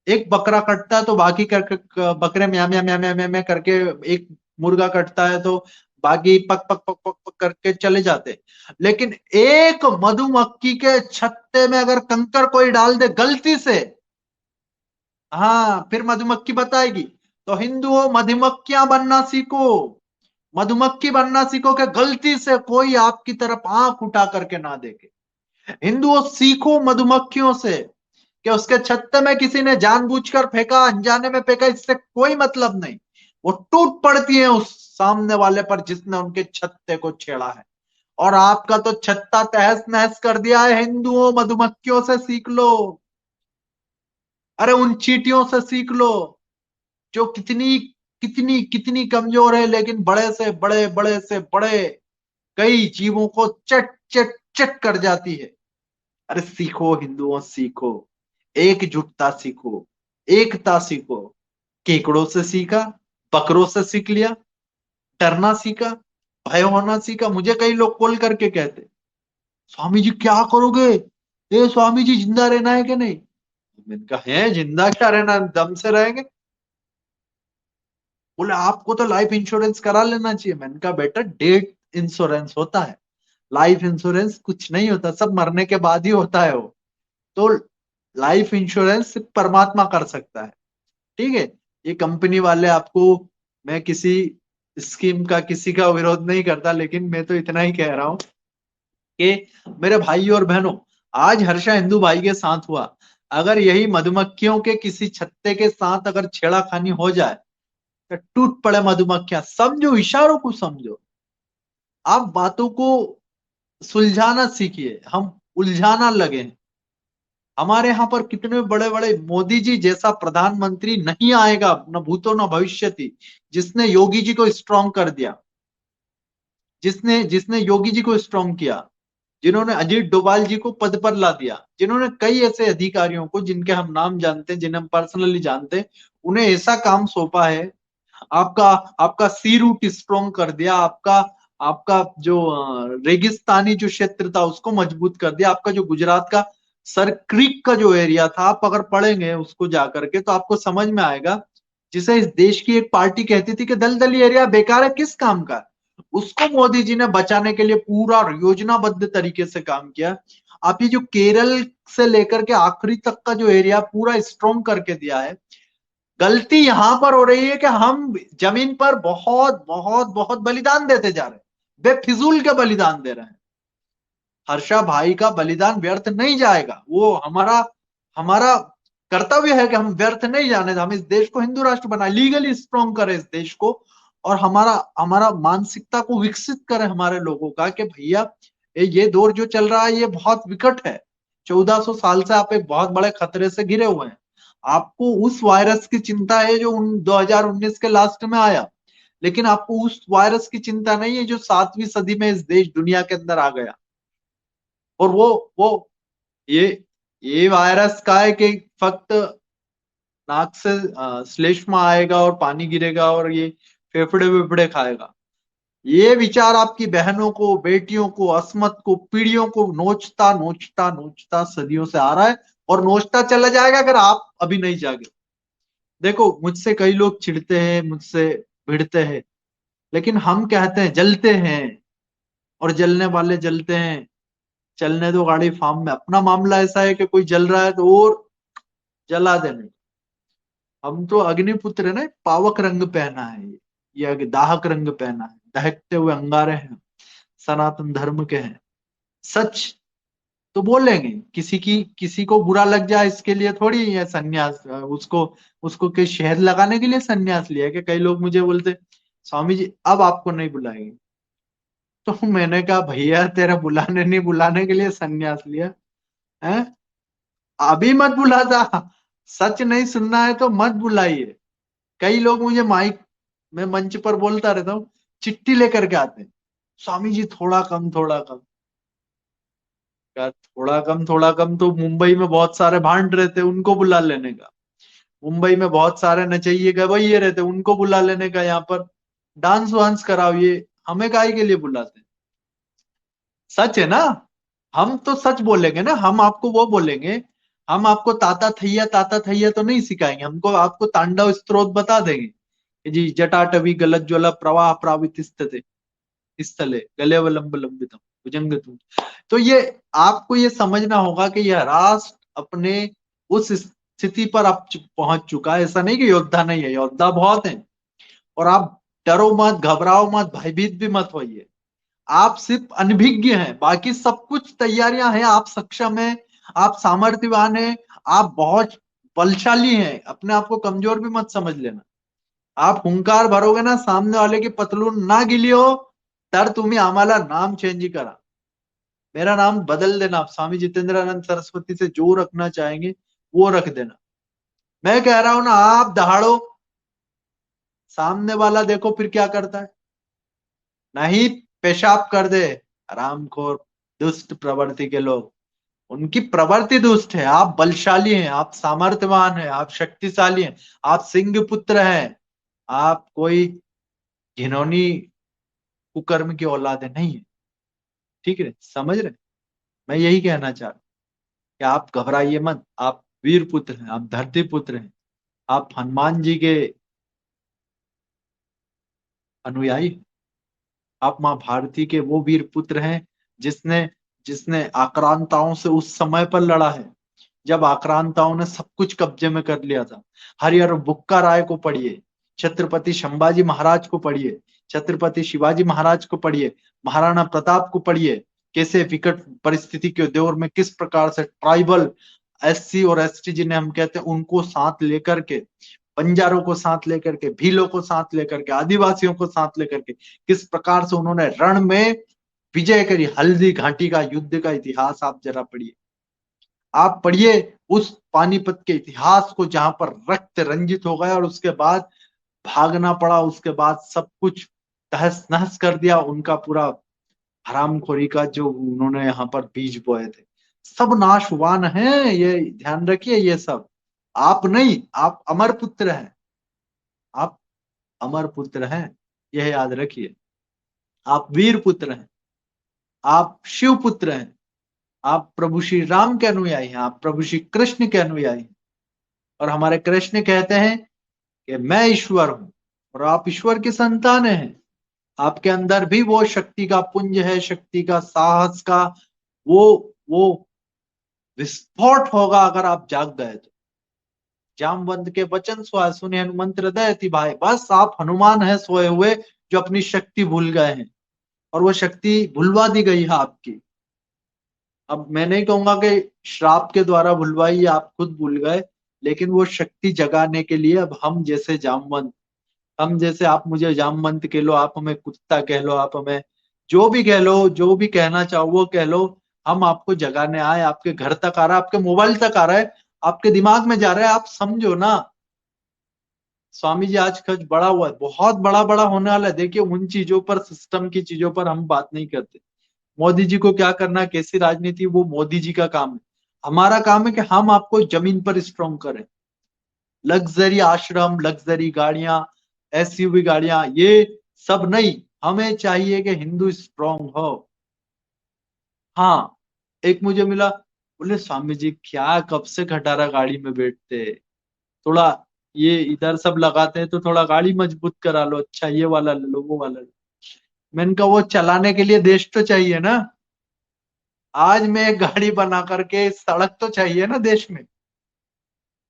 A: एक बकरा कटता है तो बाकी बकरे म्या म्या म्या म्या म्या म्या करके, एक मुर्गा कटता है तो बाकी पक पक पक पक पक करके चले जाते। लेकिन एक मधुमक्खी के छत्ते में अगर कंकर कोई डाल दे गलती से, हाँ, फिर मधुमक्खी बताएगी। तो हिंदुओं, मधुमक्खियां बनना सीखो। मधुमक्खी बनना सीखो कि गलती से कोई आपकी तरफ आंख उठा करके ना देखे। हिंदुओं, सीखो मधुमक्खियों से कि उसके छत्ते में किसी ने जानबूझकर फेंका, अनजाने में फेंका, इससे कोई मतलब नहीं। वो टूट पड़ती है उस सामने वाले पर जिसने उनके छत्ते को छेड़ा है। और आपका तो छत्ता तहस नहस कर दिया है। हिंदुओं, मधुमक्खियों से सीख लो। अरे उन चींटियों से सीख लो जो कितनी कितनी कितनी कमजोर है, लेकिन बड़े से बड़े, बड़े से बड़े कई जीवों को चट चट चट कर जाती है। अरे सीखो हिंदुओं, सीखो। एकजुटता सीखो, एकता सीखो। केकड़ों से सीखा, बकरों से सीख लिया, डरना सीखा, भय होना सीखा। मुझे कई लोग कॉल करके कहते, स्वामी जी क्या करोगे? ए स्वामी जी, जिंदा रहना है कि नहीं? मैंने कहा है, जिंदा क्या रहना, दम से रहेंगे। बोले आपको तो लाइफ इंश्योरेंस करा लेना चाहिए। मैंने कहा बेटा, डेथ इंश्योरेंस होता है, लाइफ इंश्योरेंस कुछ नहीं होता, सब मरने के बाद ही होता है वो। तो लाइफ इंश्योरेंस सिर्फ परमात्मा कर सकता है। ठीक है, ये कंपनी वाले आपको, मैं किसी स्कीम का किसी का विरोध नहीं करता, लेकिन मैं तो इतना ही कह रहा हूं कि मेरे भाई और बहनों, आज हर्षा हिंदू भाई के साथ हुआ, अगर यही मधुमक्खियों के किसी छत्ते के साथ अगर छेड़ाखानी हो जाए तो टूट पड़े मधुमक्खियां। समझो, इशारों को समझो। आप बातों को सुलझाना सीखिए, हम उलझाना लगे हैं। हमारे यहाँ पर कितने बड़े बड़े, मोदी जी जैसा प्रधानमंत्री नहीं आएगा, न भूतो न भविष्यति, जिसने योगी जी को स्ट्रॉन्ग कर दिया, जिसने जिसने योगी जी को स्ट्रॉन्ग किया, जिन्होंने अजीत डोभाल जी को पद पर ला दिया, जिन्होंने कई ऐसे अधिकारियों को, जिनके हम नाम जानते हैं, जिन्हें हम पर्सनली जानते हैं, उन्हें ऐसा काम सौंपा है। आपका आपका सी रूट स्ट्रॉन्ग कर दिया, आपका आपका जो रेगिस्तानी जो क्षेत्र था उसको मजबूत कर दिया, आपका जो गुजरात का सर क्रीक का जो एरिया था, आप अगर पढ़ेंगे उसको जाकर के तो आपको समझ में आएगा, जिसे इस देश की एक पार्टी कहती थी कि दलदली एरिया बेकार है, किस काम का, उसको मोदी जी ने बचाने के लिए पूरा योजनाबद्ध तरीके से काम किया। आप ये जो केरल से लेकर के आखिरी तक का जो एरिया पूरा स्ट्रॉन्ग करके दिया है। गलती यहां पर हो रही है कि हम जमीन पर बहुत बहुत बहुत बलिदान देते जा रहे हैं, बेफिजूल के बलिदान दे रहे हैं। हर्षा भाई का बलिदान व्यर्थ नहीं जाएगा, वो हमारा हमारा कर्तव्य है कि हम व्यर्थ नहीं जाने दें। हम इस देश को हिंदू राष्ट्र बनाए, लीगली स्ट्रॉन्ग करें इस देश को, और हमारा हमारा मानसिकता को विकसित करें हमारे लोगों का, कि भैया ये दौर जो चल रहा है ये बहुत विकट है। 1400 साल से आप एक बहुत बड़े खतरे से घिरे हुए हैं। आपको उस वायरस की चिंता है जो 2019 के लास्ट में आया, लेकिन आपको उस वायरस की चिंता नहीं है जो 7वीं सदी में इस देश दुनिया के अंदर आ गया। और वो ये ये वायरस का है कि फक्त नाक से श्लेष्मा आएगा और पानी गिरेगा और ये फेफड़े वेफड़े खाएगा। ये विचार आपकी बहनों को, बेटियों को, अस्मत को, पीढ़ियों को नोचता नोचता नोचता सदियों से आ रहा है, और नोचता चला जाएगा अगर आप अभी नहीं जागे। देखो, मुझसे कई लोग चिढ़ते हैं, मुझसे भिड़ते हैं, लेकिन हम कहते हैं जलते हैं, और जलने वाले जलते हैं। चलने दो गाड़ी फार्म में। अपना मामला ऐसा है कि कोई जल रहा है तो और जला देने। हम तो अग्निपुत्र है ना, पावक रंग पहना है, ये दाहक रंग पहना है, दहकते हुए अंगारे हैं, सनातन धर्म के हैं। सच तो बोलेंगे, किसी को बुरा लग जाए इसके लिए थोड़ी ये सन्यास, उसको उसको के शहद लगाने के लिए सन्यास लिया है। कि कई लोग मुझे बोलते, स्वामी जी अब आपको नहीं बुलाएंगे। तो मैंने कहा भैया तेरा बुलाने नहीं बुलाने के लिए सन्यास लिया है, अभी मत बुला था। सच नहीं सुनना है तो मत बुलाइए। कई लोग मुझे माइक में मंच पर बोलता रहता हूँ, चिट्ठी लेकर के आते हैं, स्वामी जी थोड़ा कम थोड़ा कम। क्या थोड़ा कम तो मुंबई में बहुत सारे भांड रहते, उनको बुला लेने का। मुंबई में बहुत सारे नचइये गवैये रहते, उनको बुला लेने का। यहाँ पर डांस वांस कराओ, ये हमें काहे के लिए बुलाते हैं? सच है ना। हम तो सच बोलेंगे ना, हम आपको वो बोलेंगे। हम आपको ताता थैया तो नहीं सिखाएंगे, हमको आपको तांडव स्त्रोत बता देंगे कि जी जटाटवी गलत ज्वला प्रवाह प्रावित स्थले गलेवलंब लंबितम भुजंग तुम। तो ये आपको ये समझना होगा कि यह राष्ट्र अपने उस स्थिति पर अब पहुंच चुका है। ऐसा नहीं कि योद्धा नहीं है, योद्धा बहुत है। और आप डरो मत, घबराओ मत, भयभीत भी मत होइए। आप सिर्फ अनभिज्ञ हैं, बाकी सब कुछ तैयारियां हैं, आप सक्षम हैं, आप सामर्थ्यवान हैं, आप बहुत बलशाली हैं। अपने आप को कमजोर भी मत समझ लेना। आप हुंकार भरोगे ना, सामने वाले की पतलून ना गिली हो, तर तुम्ही आम्हाला नाम चेंज करा, मेरा नाम बदल देना। आप स्वामी जितेंद्रानंद सरस्वती से जो रखना चाहेंगे वो रख देना। मैं कह रहा हूं ना, आप दहाड़ो, सामने वाला देखो फिर क्या करता है। नहीं पेशाब कर दे, हरामखोर दुष्ट प्रवृत्ति के लोग, उनकी प्रवृत्ति दुष्ट है। आप बलशाली हैं, आप सामर्थ्यवान हैं, आप शक्तिशाली हैं, आप सिंह पुत्र हैं। आप कोई घिनौनी कुकर्म की औलाद नहीं है। ठीक है, समझ रहे? मैं यही कहना चाह रहा हूं कि आप घबराइए मत। आप वीर पुत्र हैं, आप धरती पुत्र हैं, आप हनुमान जी के अनुयायी हैं। आप माँ भारती के वो वीर पुत्र हैं जिसने जिसने आक्रांताओं से उस समय पर लड़ा है जब आक्रांताओं ने सब कुछ कब्जे में कर लिया था। हरिहर बुक्का राय को पढ़िए, छत्रपति संभाजी महाराज को पढ़िए, छत्रपति शिवाजी महाराज को पढ़िए, महाराणा प्रताप को पढ़िए। कैसे विकट परिस्थिति के दौर में किस प्रकार से ट्राइबल, एससी और एसटी जिन्हें हम कहते हैं, उनको साथ लेकर के, बंजारों को साथ लेकर के, भीलों को साथ लेकर के, आदिवासियों को साथ लेकर के, किस प्रकार से उन्होंने रण में विजय करी। हल्दी घाटी का युद्ध का इतिहास आप जरा पढ़िए। आप पढ़िए उस पानीपत के इतिहास को, जहां पर रक्त रंजित हो गया और उसके बाद भागना पड़ा, उसके बाद सब कुछ तहस नहस कर दिया उनका पूरा, हरामखोरी का जो उन्होंने यहाँ पर बीज बोए थे, सब नाशवान है, ये ध्यान रखिए। ये सब आप नहीं, आप अमर पुत्र हैं, आप अमर पुत्र हैं, यह याद रखिए। आप वीर पुत्र हैं, आप शिव पुत्र हैं, आप प्रभु श्री राम के अनुयायी हैं, आप प्रभु श्री कृष्ण के अनुयायी हैं। और हमारे कृष्ण कहते हैं कि मैं ईश्वर हूं और आप ईश्वर की संतान हैं। आपके अंदर भी वो शक्ति का पुंज है, शक्ति का, साहस का, वो विस्फोट होगा अगर आप जाग गए तो। जामवंत के वचन सुने हनुमंत हृदय थी भाई, बस आप हनुमान है सोए हुए, जो अपनी शक्ति भूल गए हैं, और वो शक्ति भुलवा दी गई है आपकी। अब मैं नहीं कहूंगा कि श्राप के द्वारा भुलवाई या आप खुद भूल गए, लेकिन वो शक्ति जगाने के लिए अब हम जैसे जामवंत, हम जैसे, आप मुझे जामवंत कह लो, आप हमें कुत्ता कह लो, आप हमें जो भी कह लो, जो भी कहना चाहो वो कह लो, हम आपको जगाने आए, आपके घर तक आ रहा है, आपके मोबाइल तक आ रहा है, आपके दिमाग में जा रहा है, आप समझो ना। स्वामी जी आज खर्च बड़ा हुआ है, बहुत बड़ा बड़ा होने वाला है। देखिए उन चीजों पर, सिस्टम की चीजों पर हम बात नहीं करते। मोदी जी को क्या करना है, कैसी राजनीति, वो मोदी जी का काम है। हमारा काम है कि हम आपको जमीन पर स्ट्रॉन्ग करें। लग्जरी आश्रम, लग्जरी गाड़ियां, एसयूवी गाड़ियां, ये सब नहीं, हमें चाहिए कि हिंदू स्ट्रॉन्ग हो। हाँ, एक मुझे मिला, बोले स्वामी जी क्या कब से खटारा गाड़ी में बैठते, थोड़ा ये इधर सब लगाते हैं तो थोड़ा गाड़ी मजबूत करा लो, अच्छा ये वाला ले लो, वो वाला ले लो। मैंने कहा वो चलाने के लिए देश तो चाहिए ना। आज मैं एक गाड़ी बना करके, सड़क तो चाहिए ना देश में।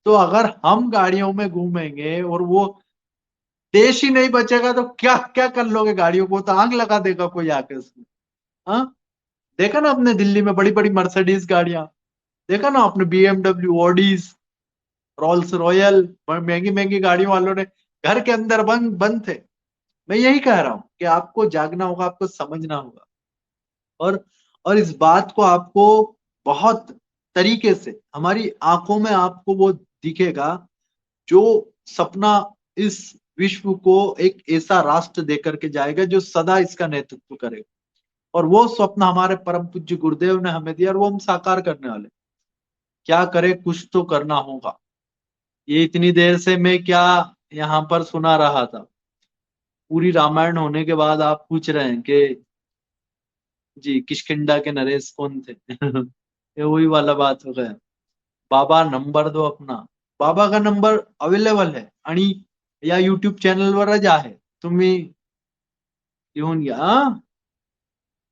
A: तो अगर हम गाड़ियों में घूमेंगे और वो देश ही नहीं बचेगा, तो क्या क्या कर लोगे गाड़ियों को, तो आग लगा देगा कोई आके उसमें। हाँ, देखा ना अपने दिल्ली में बड़ी बड़ी मर्सिडीज गाड़ियां, देखा ना आपने, बीएमडब्ल्यू, ऑडीज, रोल्स रॉयल, महंगी महंगी गाड़ियों वालों ने घर के अंदर बंद बंद थे। मैं यही कह रहा हूं कि आपको जागना होगा, आपको समझना होगा। और और इस बात को आपको बहुत तरीके से, हमारी आंखों में आपको वो दिखेगा, जो सपना इस विश्व को एक ऐसा राष्ट्र देकर के जाएगा जो सदा इसका नेतृत्व करेगा। और वो स्वप्न हमारे परम पूज्य गुरुदेव ने हमें दिया, और वो हम साकार करने वाले। क्या करे, कुछ तो करना होगा। ये इतनी देर से मैं क्या यहाँ पर सुना रहा था, पूरी रामायण होने के बाद आप पूछ रहे हैं कि जी किष्किंधा के नरेश कौन थे। ये वही वाला बात हो गया। बाबा नंबर दो अपना, बाबा का नंबर अवेलेबल है आणि या यूट्यूब चॅनलवरच आहे, तुम्ही येऊन घ्या हा?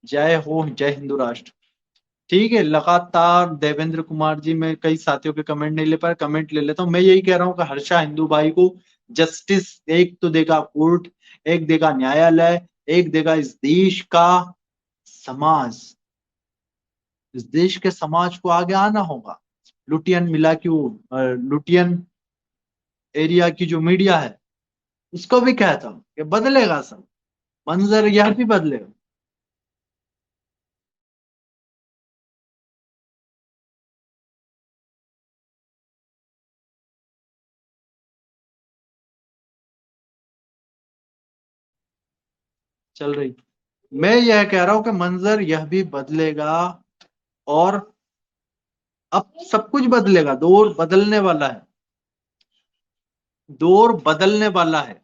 A: जय हो, जय हिंदू राष्ट्र। ठीक है, लगातार देवेंद्र कुमार जी, मैं कई साथियों के कमेंट नहीं ले पाया, कमेंट ले लेता हूँ। मैं यही कह रहा हूँ कि हर्षा हिंदू भाई को जस्टिस एक तो देगा कोर्ट, एक देगा न्यायालय, एक देगा इस देश का समाज। इस देश के समाज को आगे आना होगा। लुटियन मिला की वो लुटियन एरिया की जो मीडिया है, उसको भी कहता हूँ कि बदलेगा सब, मंजर यह भी बदलेगा। चल रही, मैं यह कह रहा हूं कि मंजर यह भी बदलेगा। और अब सब कुछ बदलेगा, दौर बदलने वाला है, दौर बदलने वाला है।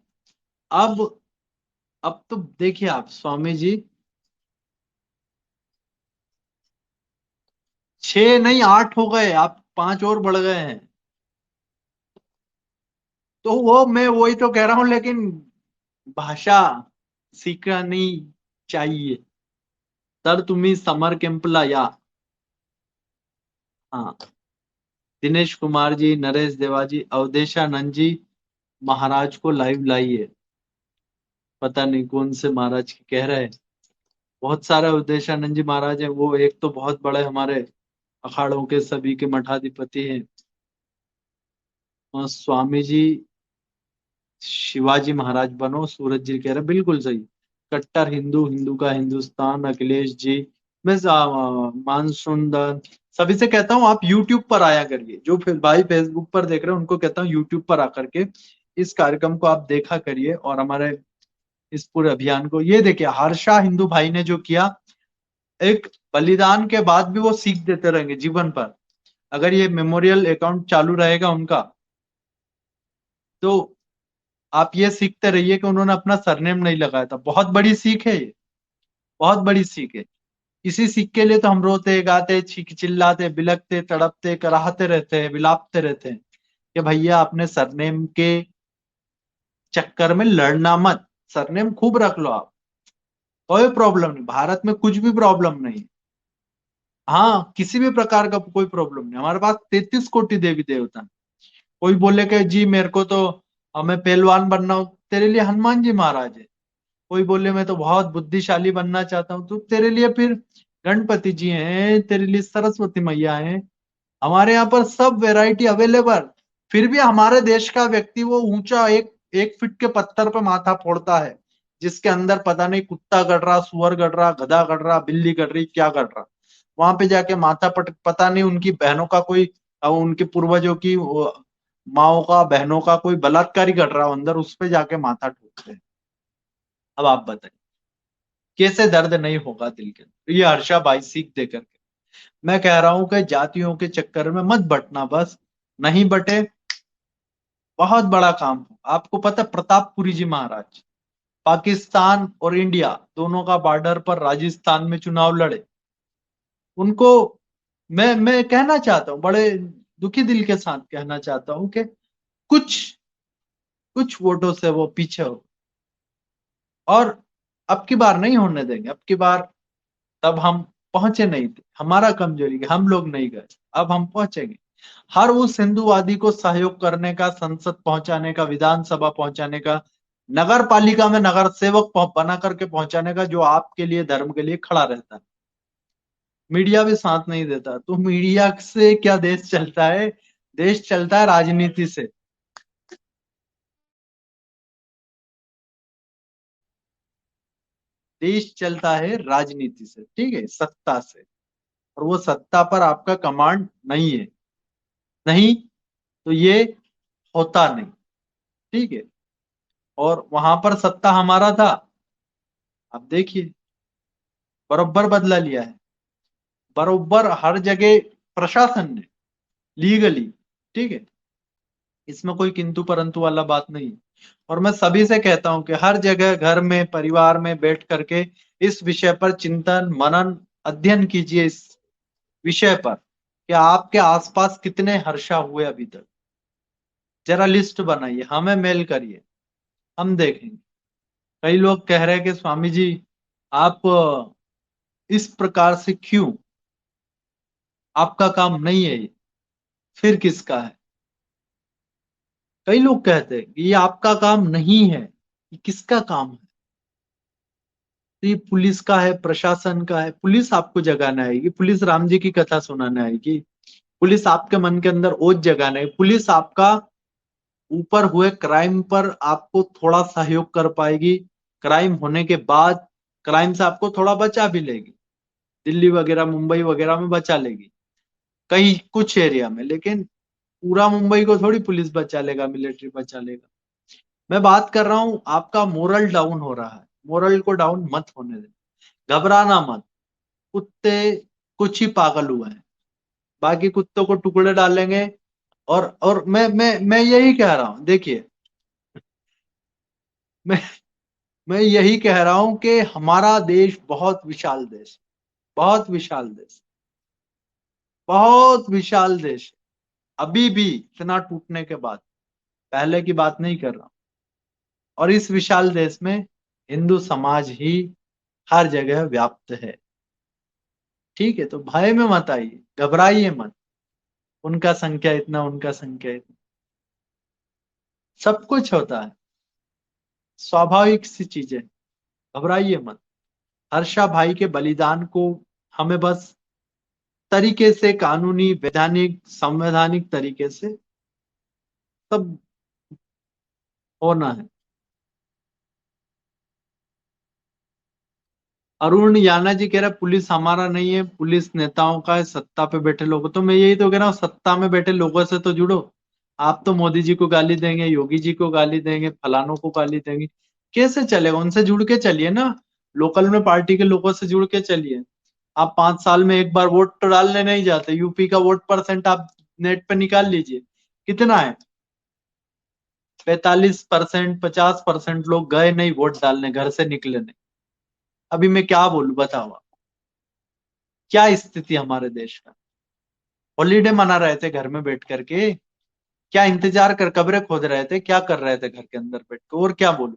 A: अब अब तो देखिए आप, स्वामी जी 6 नहीं 8 हो गए, आप 5 और बढ़ गए हैं। तो वो मैं वही तो कह रहा हूं, लेकिन भाषा सीखना नहीं चाहिए, तर तुम्ही समर कैंपला या। हाँ, दिनेश कुमार जी, नरेश देवाजी, अवधेशानंद जी महाराज को लाइव लाइए। पता नहीं कौन से महाराज की कह रहे हैं, बहुत सारे अवधेशानंद जी महाराज हैं। वो एक तो बहुत बड़े हमारे अखाड़ों के सभी के मठाधिपति हैं। और स्वामी जी शिवाजी महाराज बनो, सूरज जी कह रहे हैं, बिल्कुल सही। कट्टर हिंदू, हिंदू का हिंदुस्तान, अखिलेश जी मैं मानसून सभी से कहता हूँ आप यूट्यूब पर आया करिए, जो फिर भाई फेसबुक पर देख रहे हैं उनको कहता हूँ यूट्यूब पर आकर के इस कार्यक्रम को आप देखा करिए, और हमारे इस पूरे अभियान को ये देखिए, हर्षा हिंदू भाई ने जो किया, एक बलिदान के बाद भी वो सीख देते रहेंगे जीवन पर। अगर ये मेमोरियल अकाउंट चालू रहेगा उनका, तो आप ये सीखते रहिए कि उन्होंने अपना सरनेम नहीं लगाया था। बहुत बड़ी सीख है ये, बहुत बड़ी सीख है। इसी सीख के लिए तो हम रोते गाते चीख चिल्लाते बिलखते तड़पते कराहते रहते हैं, विलापते रहते हैं कि भैया अपने सरनेम के चक्कर में लड़ना मत। सरनेम खूब रख लो आप, कोई प्रॉब्लम नहीं, भारत में कुछ भी प्रॉब्लम नहीं। हाँ, किसी भी प्रकार का कोई प्रॉब्लम नहीं, हमारे पास 33 कोटि देवी देवता हैं। कोई बोले कि जी मेरे को तो हमें पहलवान बनना हो, तेरे लिए हनुमान जी महाराज है। कोई बोले मैं तो बहुत बुद्धिशाली बनना चाहता हूँ, तो तेरे लिए फिर गणपति जी हैं, तेरे लिए सरस्वती मैया हैं। हमारे यहाँ पर सब वैरायटी अवेलेबल। फिर भी हमारे देश का व्यक्ति वो ऊंचा 1 फीट के पत्थर पे माथा फोड़ता है, जिसके अंदर पता नहीं कुत्ता गड़ रहा, सुअर गड़ रहा, गधा गड़ रहा, बिल्ली गड़ रही, क्या गड़ रहा। वहां पे जाके माथा पता नहीं उनकी बहनों का कोई, उनके पूर्वजों की माओ का, बहनों का कोई बलात्कारी गड़ रहा हो अंदर, उस पे जाके माथा ठोकते हैं। अब आप बताइए कैसे दर्द नहीं होगा दिल के अंदर। ये हर्षा भाई सीख दे करके, मैं कह रहा हूं कि जातियों के चक्कर में मत बटना, बस नहीं बटे, बहुत बड़ा काम हो। आपको पता है प्रतापपुरी जी महाराज पाकिस्तान और इंडिया दोनों का बॉर्डर पर राजस्थान में चुनाव लड़े। उनको मैं कहना चाहता हूँ, बड़े दुखी दिल के साथ कहना चाहता हूँ कि कुछ कुछ वोटों से वो पीछे हो, और अब की बार नहीं होने देंगे। अब की बार, तब हम पहुंचे नहीं थे, हमारा कमजोरी है, हम लोग नहीं गए, अब हम पहुंचेंगे। हर उस हिंदूवादी को सहयोग करने का, संसद पहुंचाने का, विधानसभा पहुंचाने का, नगर पालिका में नगर सेवक बना करके पहुंचाने का, जो आपके लिए धर्म के लिए खड़ा रहता है। मीडिया भी साथ नहीं देता, तो मीडिया से क्या देश चलता है? देश चलता है राजनीति से। देश चलता है राजनीति से, ठीक है, सत्ता से। और वो सत्ता पर आपका कमांड नहीं है, नहीं, तो ये होता नहीं, ठीक है। और वहां पर सत्ता हमारा था, अब देखिए बरोबर बदला लिया है, बरोबर हर जगह प्रशासन ने, लीगली, ठीक है। इसमें कोई किंतु परंतु वाला बात नहीं है। और मैं सभी से कहता हूं कि हर जगह घर में परिवार में बैठ करके इस विषय पर चिंतन मनन अध्ययन कीजिए, इस विषय पर कि आपके आसपास कितने हर्षा हुए अभी तक। जरा लिस्ट बनाइए, हमें मेल करिए, हम देखेंगे। कई लोग कह रहे हैं कि स्वामी जी आप इस प्रकार से क्यों, आपका काम नहीं है ये, फिर किसका है? कई लोग कहते हैं कि ये आपका काम नहीं है, ये किसका काम है? तो ये पुलिस का है, प्रशासन का है। पुलिस आपको जगाने आएगी, पुलिस राम जी की कथा सुनाने आएगी, पुलिस आपके मन के अंदर ओज जगाने आएगी, पुलिस आपका ऊपर हुए क्राइम पर आपको थोड़ा सहयोग कर पाएगी। क्राइम होने के बाद क्राइम से आपको थोड़ा बचा भी लेगी, दिल्ली वगैरह मुंबई वगैरह में बचा लेगी कहीं कुछ एरिया में, लेकिन पूरा मुंबई को थोड़ी पुलिस बचा लेगा, मिलिट्री बचा लेगा। मैं बात कर रहा हूं, आपका मोरल डाउन हो रहा है, मोरल को डाउन मत होने दे, घबराना मत। कुत्ते कुछ ही पागल हुए हैं, बाकी कुत्तों को टुकड़े डालेंगे। और मैं यही कह रहा हूं, देखिए, मैं मैं यही कह रहा हूं कि हमारा देश बहुत विशाल देश, बहुत विशाल देश, बहुत विशाल देश। अभी भी इतना टूटने के बाद, पहले की बात नहीं कर रहा, और इस विशाल देश में हिंदू समाज ही हर जगह व्याप्त है, ठीक है। तो भय में मत आइए, घबराइए मत, उनका संख्या इतना, उनका संख्या इतना, सब कुछ होता है, स्वाभाविक सी चीजें, घबराइए मत। हर्षा भाई के बलिदान को हमें बस तरीके से, कानूनी वैधानिक संवैधानिक तरीके से सब होना है। अरुण याना जी कह रहा है पुलिस हमारा नहीं है, पुलिस नेताओं का है, सत्ता पे बैठे लोगों। तो मैं यही तो कह रहा हूँ, सत्ता में बैठे लोगों से तो जुड़ो। आप तो मोदी जी को गाली देंगे, योगी जी को गाली देंगे, फलानों को गाली देंगे, कैसे चलेगा? उनसे जुड़ के चलिए ना, लोकल में पार्टी के लोगों से जुड़ के चलिए। आप 5 साल में एक बार वोट तो डालने नहीं जाते। यूपी का वोट परसेंट आप नेट पे निकाल लीजिए, कितना है? 45%, 50% लोग गए नहीं वोट डालने, घर से निकले नहीं। अभी मैं क्या बोलूं, बताओ क्या स्थिति हमारे देश का। हॉलीडे मना रहे थे घर में बैठ करके, क्या इंतजार कर, कब्रें खोद रहे थे, क्या कर रहे थे घर के अंदर बैठ के, और क्या बोलूं।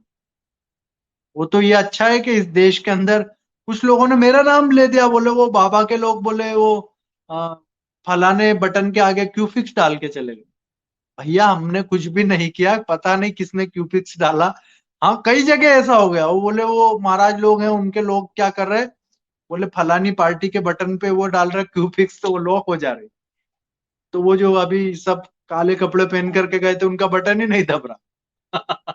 A: वो तो ये अच्छा है कि इस देश के अंदर कुछ लोगों ने मेरा नाम ले दिया, बोले वो बाबा के लोग, बोले वो आ, फलाने बटन के आगे क्यू फिक्स डाल के चले गए। भैया हमने कुछ भी नहीं किया, पता नहीं किसने क्यू फिक्स डाला। हाँ कई जगह ऐसा हो गया, वो बोले वो महाराज लोग हैं, उनके लोग क्या कर रहे हैं, बोले फलानी पार्टी के बटन पे वो डाल रहा क्यू फिक्स, तो वो लॉक हो जा रहे। तो वो जो अभी सब काले कपड़े पहन करके गए थे, उनका बटन ही नहीं दब रहा।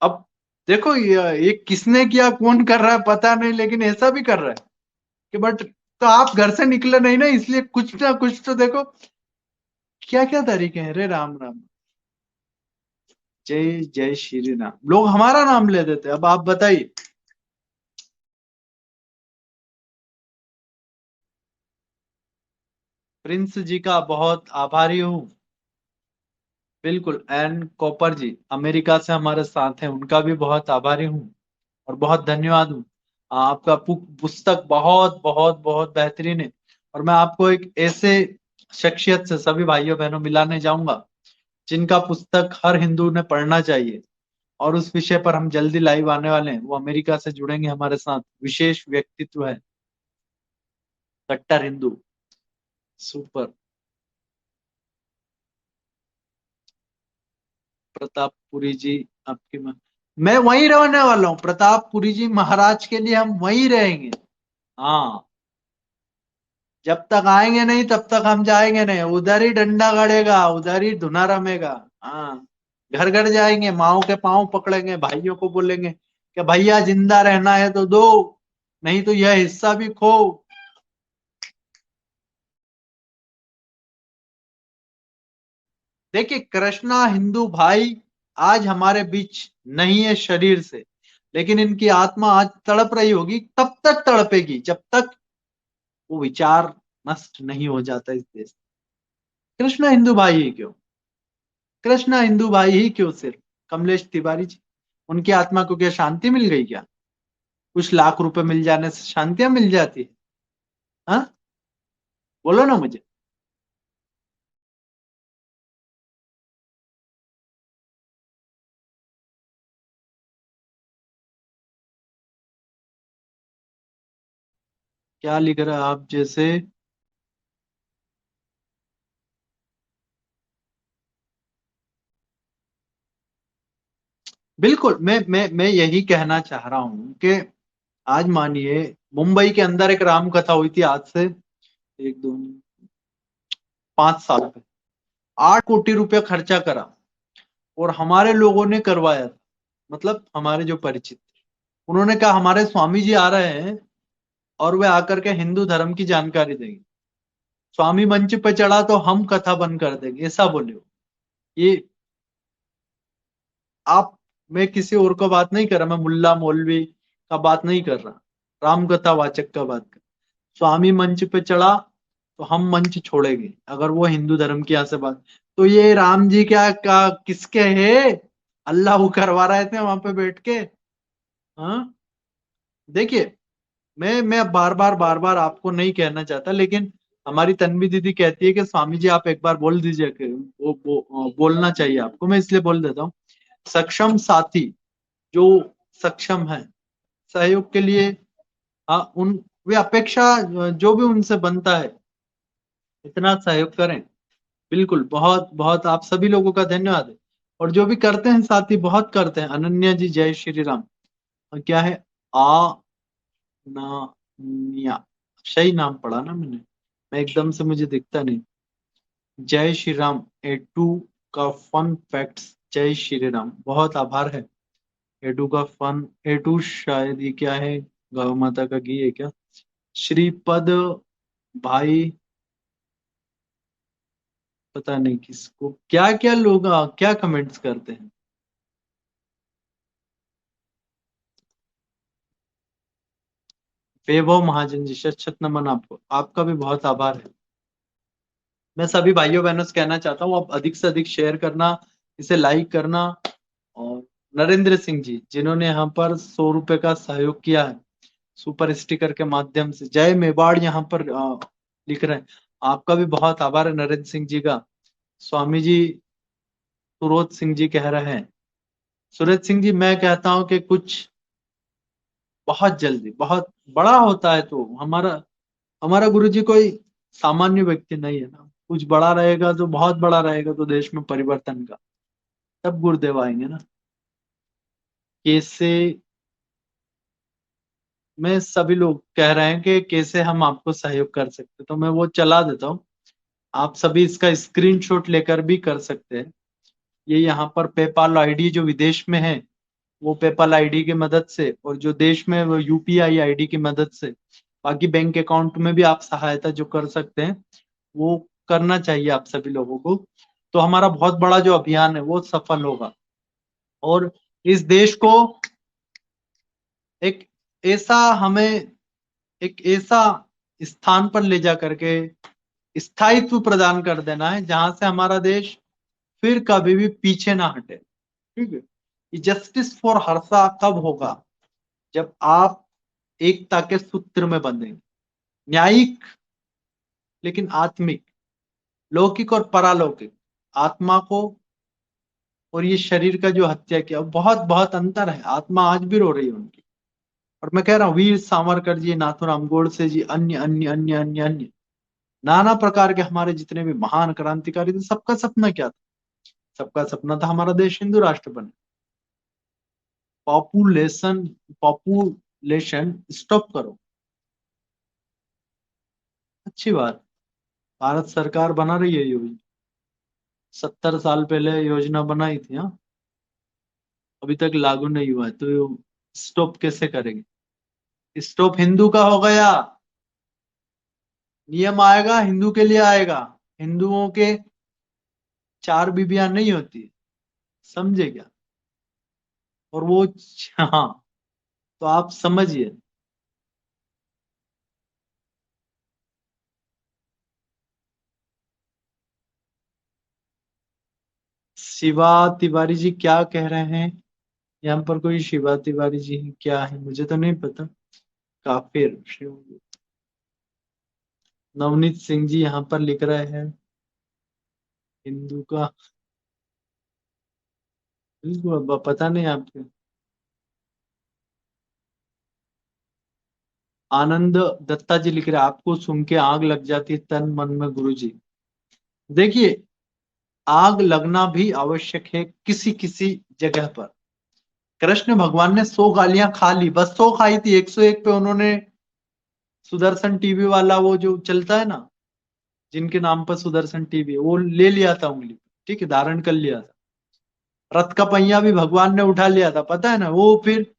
A: अब देखो ये किसने किया, कौन कर रहा है पता नहीं, लेकिन ऐसा भी कर रहा है कि बट, तो आप घर से निकले नहीं ना, इसलिए कुछ ना कुछ तो देखो। क्या क्या तरीके हैं रे, राम राम। जय जय श्री राम, लोग हमारा नाम ले देते हैं। अब आप बताइए। प्रिंस जी का बहुत आभारी हूँ। बिल्कुल, एन कॉपर जी अमेरिका से हमारे साथ हैं, उनका भी बहुत आभारी हूँ और बहुत धन्यवाद हूँ। आपका पुस्तक बहुत बहुत बहुत बेहतरीन है। और मैं आपको एक ऐसे शख्सियत से सभी भाइयों बहनों मिलाने जाऊंगा जिनका पुस्तक हर हिंदू ने पढ़ना चाहिए। और उस विषय पर हम जल्दी लाइव आने वाले हैं, वो अमेरिका से जुड़ेंगे हमारे साथ, विशेष व्यक्तित्व है, कट्टर हिंदू। सुपर। प्रतापपुरी जी आपकी मैं वहीं रहने वाला हूँ, प्रतापपुरी जी महाराज के लिए हम वहीं रहेंगे। हाँ, जब तक आएंगे नहीं तब तक हम जाएंगे नहीं, उधर ही डंडा गड़ेगा, उधर ही धुना रमेगा। हाँ, घर घर जाएंगे, माओ के पांव पकड़ेंगे, भाइयों को बोलेंगे कि भैया जिंदा रहना है तो दो, नहीं तो यह हिस्सा भी खो। देखिए, कृष्णा हिंदू भाई आज हमारे बीच नहीं है शरीर से, लेकिन इनकी आत्मा आज तड़प रही होगी, तब तक तड़पेगी जब तक वो विचार नष्ट नहीं हो जाता इस देश से। कृष्णा हिंदू भाई ही क्यों, कृष्णा हिंदू भाई ही क्यों, सिर्फ कमलेश तिवारी जी, उनकी आत्मा को क्या शांति मिल गई क्या? कुछ लाख रुपए मिल जाने से शांतियां मिल जाती है? हाँ, बोलो ना मुझे। क्या लिख रहा है आप जैसे? बिल्कुल, मैं यही कहना चाह रहा हूं कि आज मानिए मुंबई के अंदर एक राम कथा हुई थी, आज से एक दो 5 साल पहले। 8 कोटी रुपया खर्चा करा और हमारे लोगों ने करवाया था, मतलब हमारे जो परिचित थे। उन्होंने कहा हमारे स्वामी जी आ रहे हैं और वे आकर के हिंदू धर्म की जानकारी देंगे। स्वामी मंच पे चढ़ा तो हम कथा बंद कर देंगे, ऐसा बोले वो। ये आप, मैं किसी और को बात नहीं कर रहा, मैं मुल्ला मौलवी का बात नहीं कर रहा, राम कथा वाचक का बात कर। स्वामी मंच पे चढ़ा तो हम मंच छोड़ेंगे अगर वो हिंदू धर्म की यहाँ से बात। तो ये राम जी क्या का किसके है? अल्लाह वो करवा रहे थे वहां पे बैठ के। हाँ, देखिए, मैं बार बार आपको नहीं कहना चाहता, लेकिन हमारी तन्वी दीदी कहती है कि स्वामी जी आप एक बार बोल दीजिए कि वो बोलना चाहिए आपको, मैं इसलिए बोल देता हूँ। सक्षम साथी जो सक्षम है सहयोग के लिए, हाँ उन, वे अपेक्षा जो भी उनसे बनता है इतना सहयोग करें। बिल्कुल, बहुत बहुत आप सभी लोगों का धन्यवाद है। और जो भी करते हैं साथी, बहुत करते हैं। अनन्या जी जय श्री राम। और क्या है, आ ना निया, सही नाम पढ़ा ना मैंने? मैं एकदम से मुझे दिखता नहीं। जय श्री राम एटू का फन फैक्ट्स, जय श्री राम, बहुत आभार है। एटू का फन, एटू शायद ये क्या है, गौ माता का घी है क्या? श्रीपद भाई, पता नहीं किसको क्या क्या लोग क्या कमेंट्स करते हैं। वैभव महाजन जी, शत शत नमन आपको, आपका भी बहुत आभार है। मैं सभी भाइयों बहनों से कहना चाहता हूँ, आप अधिक से अधिक शेयर करना, इसे लाइक करना। और नरेंद्र सिंह जी जिन्होंने यहाँ पर 100 रुपए का सहयोग किया है सुपर स्टिकर के माध्यम से, जय मेवाड़ यहाँ पर लिख रहे हैं। आपका भी बहुत आभार है नरेंद्र सिंह जी का। स्वामी जी सुरोज सिंह जी कह रहे हैं, सूरज सिंह जी मैं कहता हूं कि कुछ बहुत जल्दी बहुत बड़ा होता है तो हमारा हमारा गुरु जी कोई सामान्य व्यक्ति नहीं है ना। कुछ बड़ा रहेगा तो बहुत बड़ा रहेगा तो देश में परिवर्तन का, तब गुरुदेव आएंगे ना। कैसे, मैं सभी लोग कह रहे हैं कि कैसे हम आपको सहयोग कर सकते, तो मैं वो चला देता हूँ। आप सभी इसका स्क्रीनशॉट लेकर भी कर सकते हैं। ये यहाँ पर पेपाल आईडी जो विदेश में है वो पेपाल आईडी की मदद से, और जो देश में है, वो यूपीआई आईडी की मदद से। बाकी बैंक अकाउंट में भी आप सहायता जो कर सकते हैं वो करना चाहिए आप सभी लोगों को। तो हमारा बहुत बड़ा जो अभियान है वो सफल होगा, और इस देश को एक ऐसा हमें एक ऐसा स्थान पर ले जा करके स्थायित्व प्रदान कर देना है जहां से हमारा देश फिर कभी भी पीछे ना हटे। ठीक है, जस्टिस फॉर हर्षा कब होगा? जब आप एकता के सूत्र में बंधेंगे, न्यायिक लेकिन आत्मिक, लौकिक और परालौकिक, आत्मा को और ये शरीर का जो हत्या किया, बहुत बहुत अंतर है। आत्मा आज भी रो रही है उनकी। और मैं कह रहा हूँ वीर सावरकर जी, नाथूराम गोडसे जी, अन्य अन्य अन्य अन्य अन्य नाना प्रकार के हमारे जितने भी महान क्रांतिकारी थे, सबका सपना क्या था? सबका सपना था हमारा देश हिंदू राष्ट्र बने। पॉपुलेशन पॉपुलेशन स्टॉप करो, अच्छी बात। भारत सरकार बना रही है योजना, 70 साल पहले योजना बनाई थी, हाँ, अभी तक लागू नहीं हुआ है, तो स्टॉप कैसे करेंगे? स्टॉप हिंदू का हो गया, नियम आएगा हिंदू के लिए आएगा। हिंदुओं के 4 बीबियां नहीं होती, समझे क्या? और वो हाँ, तो आप समझिए। शिवा तिवारी जी क्या कह रहे हैं? यहाँ पर कोई शिवा तिवारी जी क्या है मुझे तो नहीं पता। काफिर नवनीत सिंह जी यहाँ पर लिख रहे हैं हिंदू का, इसको पता नहीं आपको। आनंद दत्ता जी लिख रहे हैं, आपको सुन के आग लग जाती है तन मन में गुरु जी। देखिए, आग लगना भी आवश्यक है किसी किसी जगह पर। कृष्ण भगवान ने 100 गालियां खा ली, बस 100 खाई थी, 101 पे उन्होंने सुदर्शन टीवी वाला वो जो चलता है ना, जिनके नाम पर सुदर्शन टीवी है, वो ले लिया था उंगली पे, ठीक है, धारण कर लिया था। रथ का पहिया भी भगवान ने उठा लिया था, पता है ना, वो फिर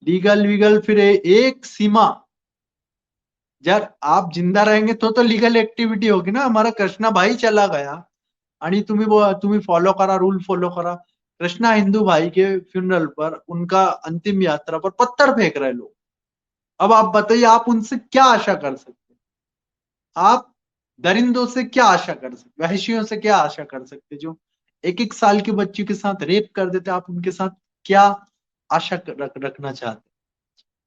A: लीगल वीगल फिर एक सीमा। यार आप जिंदा रहेंगे तो लीगल एक्टिविटी होगी ना। हमारा कृष्णा भाई चला गया आणि तुम्ही फॉलो करा, रूल फॉलो करा। कृष्णा हिंदू भाई के फ्यूनरल पर, उनका अंतिम यात्रा पर पत्थर फेंक रहे लोग। अब आप बताइए, आप उनसे क्या आशा कर सकते हैं? आप दरिंदों से क्या आशा कर सकते, वहशियों से क्या आशा कर सकते, जो एक एक साल की बच्ची के साथ रेप कर देते, आप उनके साथ क्या आशा रखना चाहते?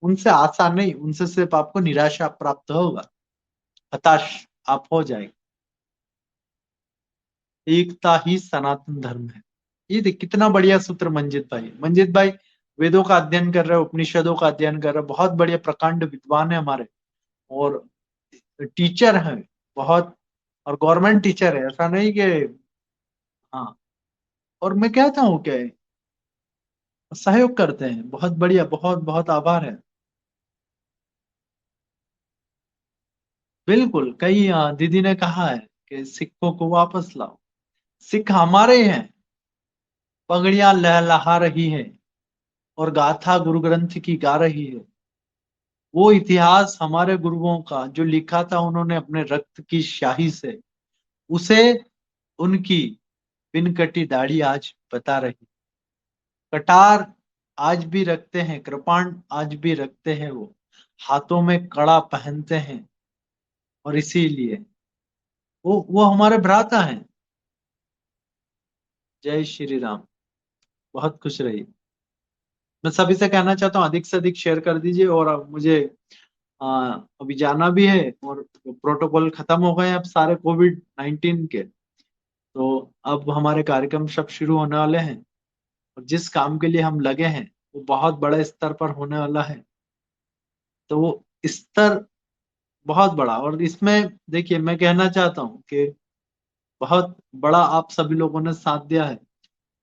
A: उनसे आशा नहीं, उनसे सिर्फ आपको निराशा प्राप्त होगा, हताश आप हो जाएंगे। एकता ही सनातन धर्म है। ये देख कितना बढ़िया सूत्र मंजित भाई, मंजित भाई वेदों का अध्ययन कर रहे हो, उपनिषदों का अध्ययन कर रहे हो, बहुत बढ़िया प्रकांड विद्वान है हमारे, और टीचर है बहुत, और गवर्नमेंट टीचर है, ऐसा नहीं कि, हाँ। और मैं कहता हूँ क्या है, सहयोग करते हैं, बहुत बढ़िया, बहुत बहुत आभार है। बिल्कुल, कई दीदी ने कहा है कि सिक्कों को वापस लाओ। सिख हमारे हैं, पगड़ियां लहलहा रही है और गाथा गुरु ग्रंथ की गा रही है। वो इतिहास हमारे गुरुओं का जो लिखा था उन्होंने अपने रक्त की स्याही से, उसे उनकी बिन कटी दाढ़ी आज बता रही। कटार आज भी रखते हैं, कृपाण आज भी रखते हैं, वो हाथों में कड़ा पहनते हैं, और इसीलिए वो हमारे भ्राता हैं। जय श्री राम। बहुत खुश रहिए। मैं सभी से कहना चाहता हूँ अधिक से अधिक शेयर कर दीजिए, और अब मुझे अभी जाना भी है, और प्रोटोकॉल खत्म हो गए हैं अब सारे कोविड-19 के। तो अब हमारे कार्यक्रम सब शुरू होने वाले हैं, और जिस काम के लिए हम लगे हैं वो बहुत बड़े स्तर पर होने वाला है। तो वो स्तर बहुत बड़ा, और इसमें देखिए मैं कहना चाहता हूँ कि बहुत बड़ा आप सभी लोगों ने साथ दिया है,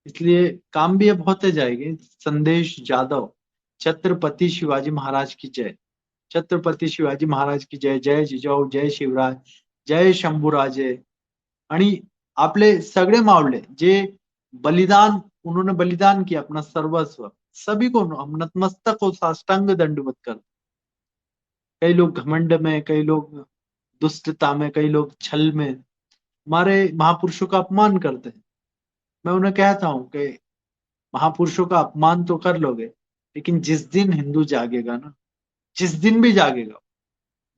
A: इसलिए काम भी अब होते जाएंगे। संदेश जादव, छत्रपति शिवाजी महाराज की जय। छत्रपती शिवाजी महाराज की जय। जय जिजाऊ, जय शिवराय, जय शंभूराजे। आणि आपले सगळे मावळे जे बलिदान, उन्होंने बलिदान किया अपना सर्वस्व, सभी को हम नतमस्तक हो साष्टांग दंडवत करते। कई लोग घमंड में, कई लोग दुष्टता में, कई लोग छल में हमारे महापुरुषों का अपमान करते हैं। मैं उन्हें कहता हूं कि महापुरुषों का अपमान तो कर लोगे, लेकिन जिस दिन हिंदू जागेगा ना, जिस दिन भी जागेगा,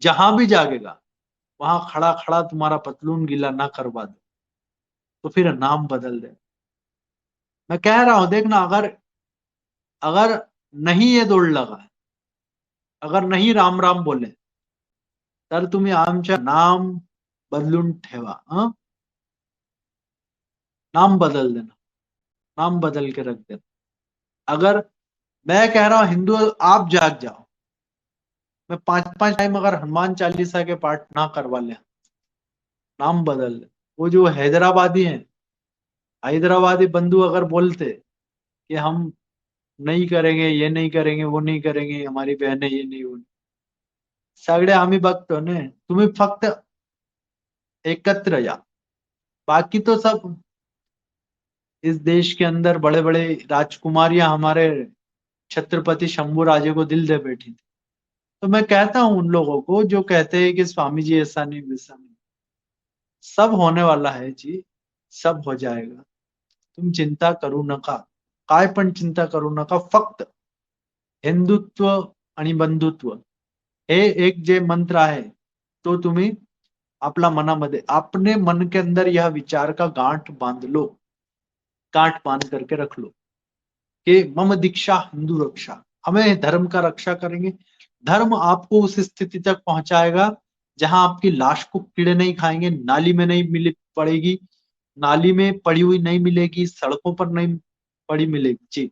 A: जहां भी जागेगा, वहां खड़ा खड़ा तुम्हारा पतलून गीला ना करवा दे, तो फिर नाम बदल दे। मैं कह रहा हूं, देखना, अगर अगर नहीं ये दौड़ लगा, अगर नहीं राम राम बोले, तर तुम्ही आमच्या नाम बदलून ठेवा, हं? नाम बदल देना, नाम बदल के रख देना। अगर मैं कह रहा हूं हिंदू आप जाग जाओ, मैं 5-5 टाइम अगर हनुमान चालीसा के पाठ ना करवा ले, नाम बदल दे। वो जो हैदराबादी हैं, हैदराबादी बंधु अगर बोलते कि हम नहीं करेंगे, ये नहीं करेंगे, वो नहीं करेंगे, हमारी बहनें ये नहीं, वो नहीं, सगळे आम्ही बघतो ना, तुम्ही फक्त एकत्र या। बाकी तो सब इस देश के अंदर बड़े बड़े राजकुमारियां हमारे छत्रपति शंभू राजे को दिल दे बैठी थी। तो मैं कहता हूं उन लोगों को जो कहते हैं कि स्वामी जी ऐसा नहीं वैसा नहीं, सब होने वाला है जी, सब हो जाएगा। तुम चिंता करू नका, काय पण चिंता करू नका, फक्त हिंदुत्व आणि बंधुत्व हे एक जे मंत्र आहे, तो तुम्ही आपला मनामध्ये, अपने मन के अंदर यह विचार का गांठ बांध लो, गांठ बांध करके रख लो कि मम दीक्षा हिंदू रक्षा। हमें धर्म का रक्षा करेंगे। धर्म आपको उस स्थिति तक पहुंचाएगा जहां आपकी लाश को कीड़े नहीं खाएंगे, नाली में नहीं मिल पड़ेगी, नाली में पड़ी हुई नहीं मिलेगी, सड़कों पर नहीं पड़ी मिलेगी जी।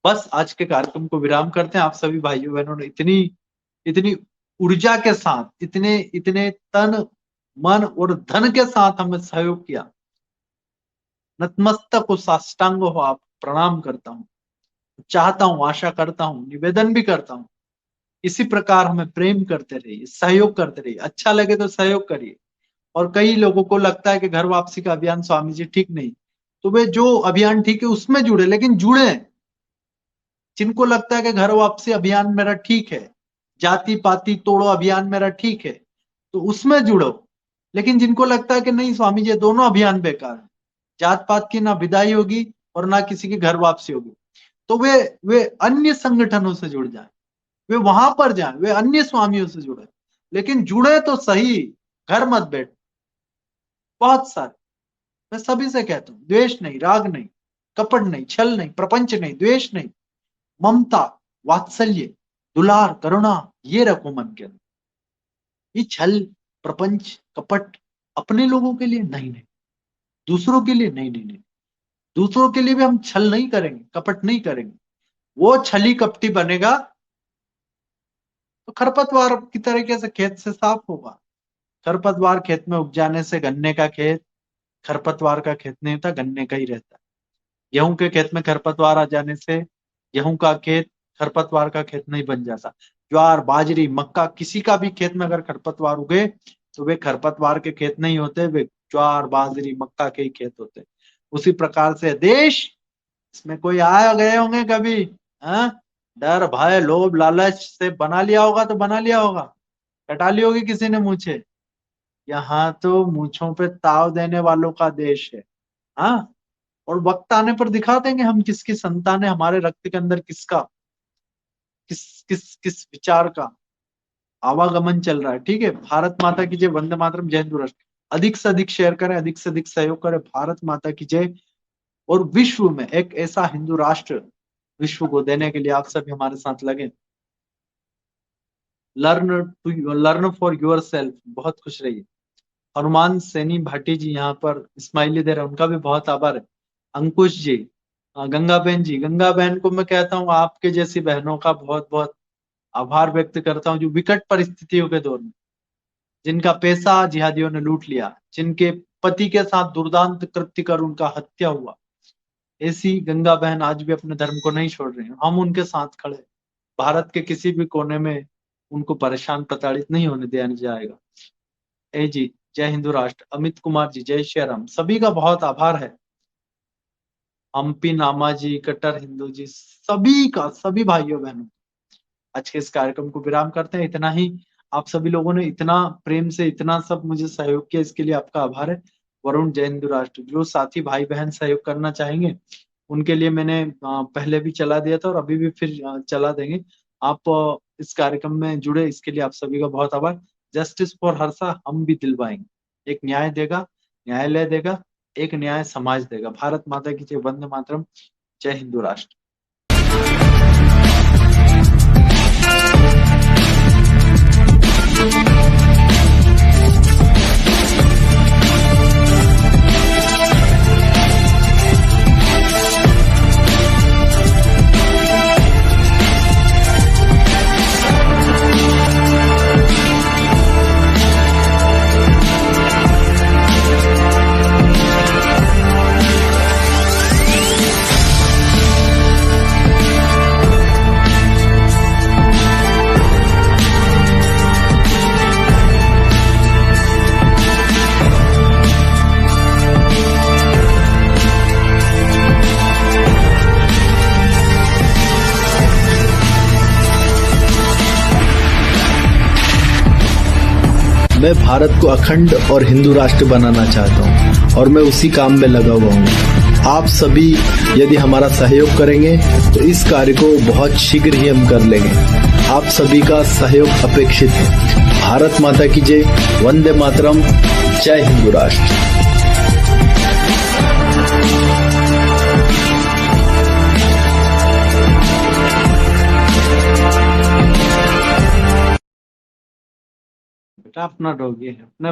A: बस आज के कार्यक्रम को विराम करते हैं। आप सभी भाइयों बहनों ने इतनी इतनी ऊर्जा के साथ, इतने इतने तन मन और धन के साथ हमें सहयोग किया। नतमस्तक हो, साष्टांग हो, आप प्रणाम करता हूं। चाहता हूं, आशा करता हूं, निवेदन भी करता हूं, इसी प्रकार हमें प्रेम करते रहिए, सहयोग करते रहिए। अच्छा लगे तो सहयोग करिए। और कई लोगों को लगता है कि घर वापसी का अभियान स्वामी जी ठीक नहीं, तो वे जो अभियान ठीक है उसमें जुड़े, लेकिन जुड़े। जिनको लगता है कि घर वापसी अभियान मेरा ठीक है, जाति पाति तोड़ो अभियान मेरा ठीक है, तो उसमें जुड़ो। लेकिन जिनको लगता है कि नहीं स्वामी जी दोनों अभियान बेकार है, जात पात की ना विदाई होगी और ना किसी की घर वापसी होगी, तो वे अन्य संगठनों से जुड़ जाए, वे वहां पर जाए, वे अन्य स्वामियों से जुड़े, लेकिन जुड़े तो सही, घर मत बैठ। बहुत सारे, मैं सभी से कहता हूं, द्वेष नहीं, राग नहीं, कपट नहीं, छल नहीं, प्रपंच नहीं, द्वेष नहीं, ममता, वात्सल्य, दुलार, करुणा, ये रखो मन के अंदर। ये छल, प्रपंच, कपट अपने लोगों के लिए नहीं, नहीं, दूसरों के लिए नहीं, नहीं, नहीं, दूसरों के लिए भी हम छल नहीं करेंगे, कपट नहीं करेंगे। वो छली कपटी बनेगा तो खरपतवार की तरीके से खेत से साफ होगा। खरपतवार खेत में उग जाने से गन्ने का खेत खरपतवार का खेत नहीं होता, गन्ने का ही रहता है। गेहूं के खेत में खरपतवार आ जाने से गेहूं का खेत खरपतवार का खेत नहीं बन जाता। ज्वार, बाजरी, मक्का, किसी का भी खेत में अगर खरपतवार उगे तो वे खरपतवार के खेत नहीं होते, वे ज्वार, बाजरी, मक्का के ही खेत होते। उसी प्रकार से देश, इसमें कोई आए गए होंगे कभी, हाँ? डर भय लोभ लालच से बना लिया होगा तो बना लिया होगा, कटा ली होगी किसी ने मूछे। यहाँ तो मूछों पे ताव देने वालों का देश है। हाँ, और वक्त आने पर दिखा देंगे हम किसकी संतान है, हमारे रक्त के अंदर किसका किस किस किस विचार का आवागमन चल रहा है। ठीक है, भारत माता की जय, वंदे मातरम, जय हिंदू राष्ट्र। अधिक से अधिक शेयर करें, अधिक से अधिक सहयोग करें। भारत माता की जय। और विश्व में एक ऐसा हिंदू राष्ट्र विश्व को देने के लिए आप सभी हमारे साथ लगे। Learn for your self. बहुत खुश रहिए। हनुमान सैनी भाटी जी यहाँ पर स्माइली दे रहे हैं, उनका भी बहुत आभार है। अंकुश जी, गंगा बहन जी, गंगा बहन को मैं कहता हूँ आपके जैसी बहनों का बहुत बहुत आभार व्यक्त करता हूँ, जो विकट परिस्थितियों के दौर में जिनका पैसा जिहादियों ने लूट लिया, जिनके पति के साथ दुर्दांत कृत्य कर उनका हत्या हुआ, ऐसी गंगा बहन आज भी अपने धर्म को नहीं छोड़ रहे हैं। हम उनके साथ खड़े हैं। भारत के किसी भी कोने में उनको परेशान प्रताड़ित नहीं होने दिया जाएगा। ए जी, जय हिंदू राष्ट्र। अमित कुमार जी, जय श्री राम। सभी का बहुत आभार है। हम्पी नामा जी, कट्टर हिंदू जी, सभी का, सभी भाइयों बहनों, आज के इस कार्यक्रम को विराम करते हैं। इतना ही। आप सभी लोगों ने इतना प्रेम से इतना सब मुझे सहयोग किया, इसके लिए आपका आभार है। वरुण, जय हिंदू राष्ट्र। जो साथी भाई बहन सहयोग करना चाहेंगे उनके लिए मैंने पहले भी चला दिया था और अभी भी फिर चला देंगे। आप इस कार्यक्रम में जुड़े, इसके लिए आप सभी का बहुत आभार। जस्टिस फॉर हर्षा हम भी दिलवाएंगे। एक न्याय देगा, न्यायालय देगा, एक न्याय समाज देगा। भारत माता की जय, वंदे मातरम, जय हिंदू राष्ट्र।
B: मैं भारत को अखंड और हिंदू राष्ट्र बनाना चाहता हूं और मैं उसी काम में लगा हुआ हूं। आप सभी यदि हमारा सहयोग करेंगे तो इस कार्य को बहुत शीघ्र ही हम कर लेंगे। आप सभी का सहयोग अपेक्षित है। भारत माता की जय, वंदे मातरम, जय हिंदू राष्ट्र।
A: बेटा अपना डॉगी है, अपना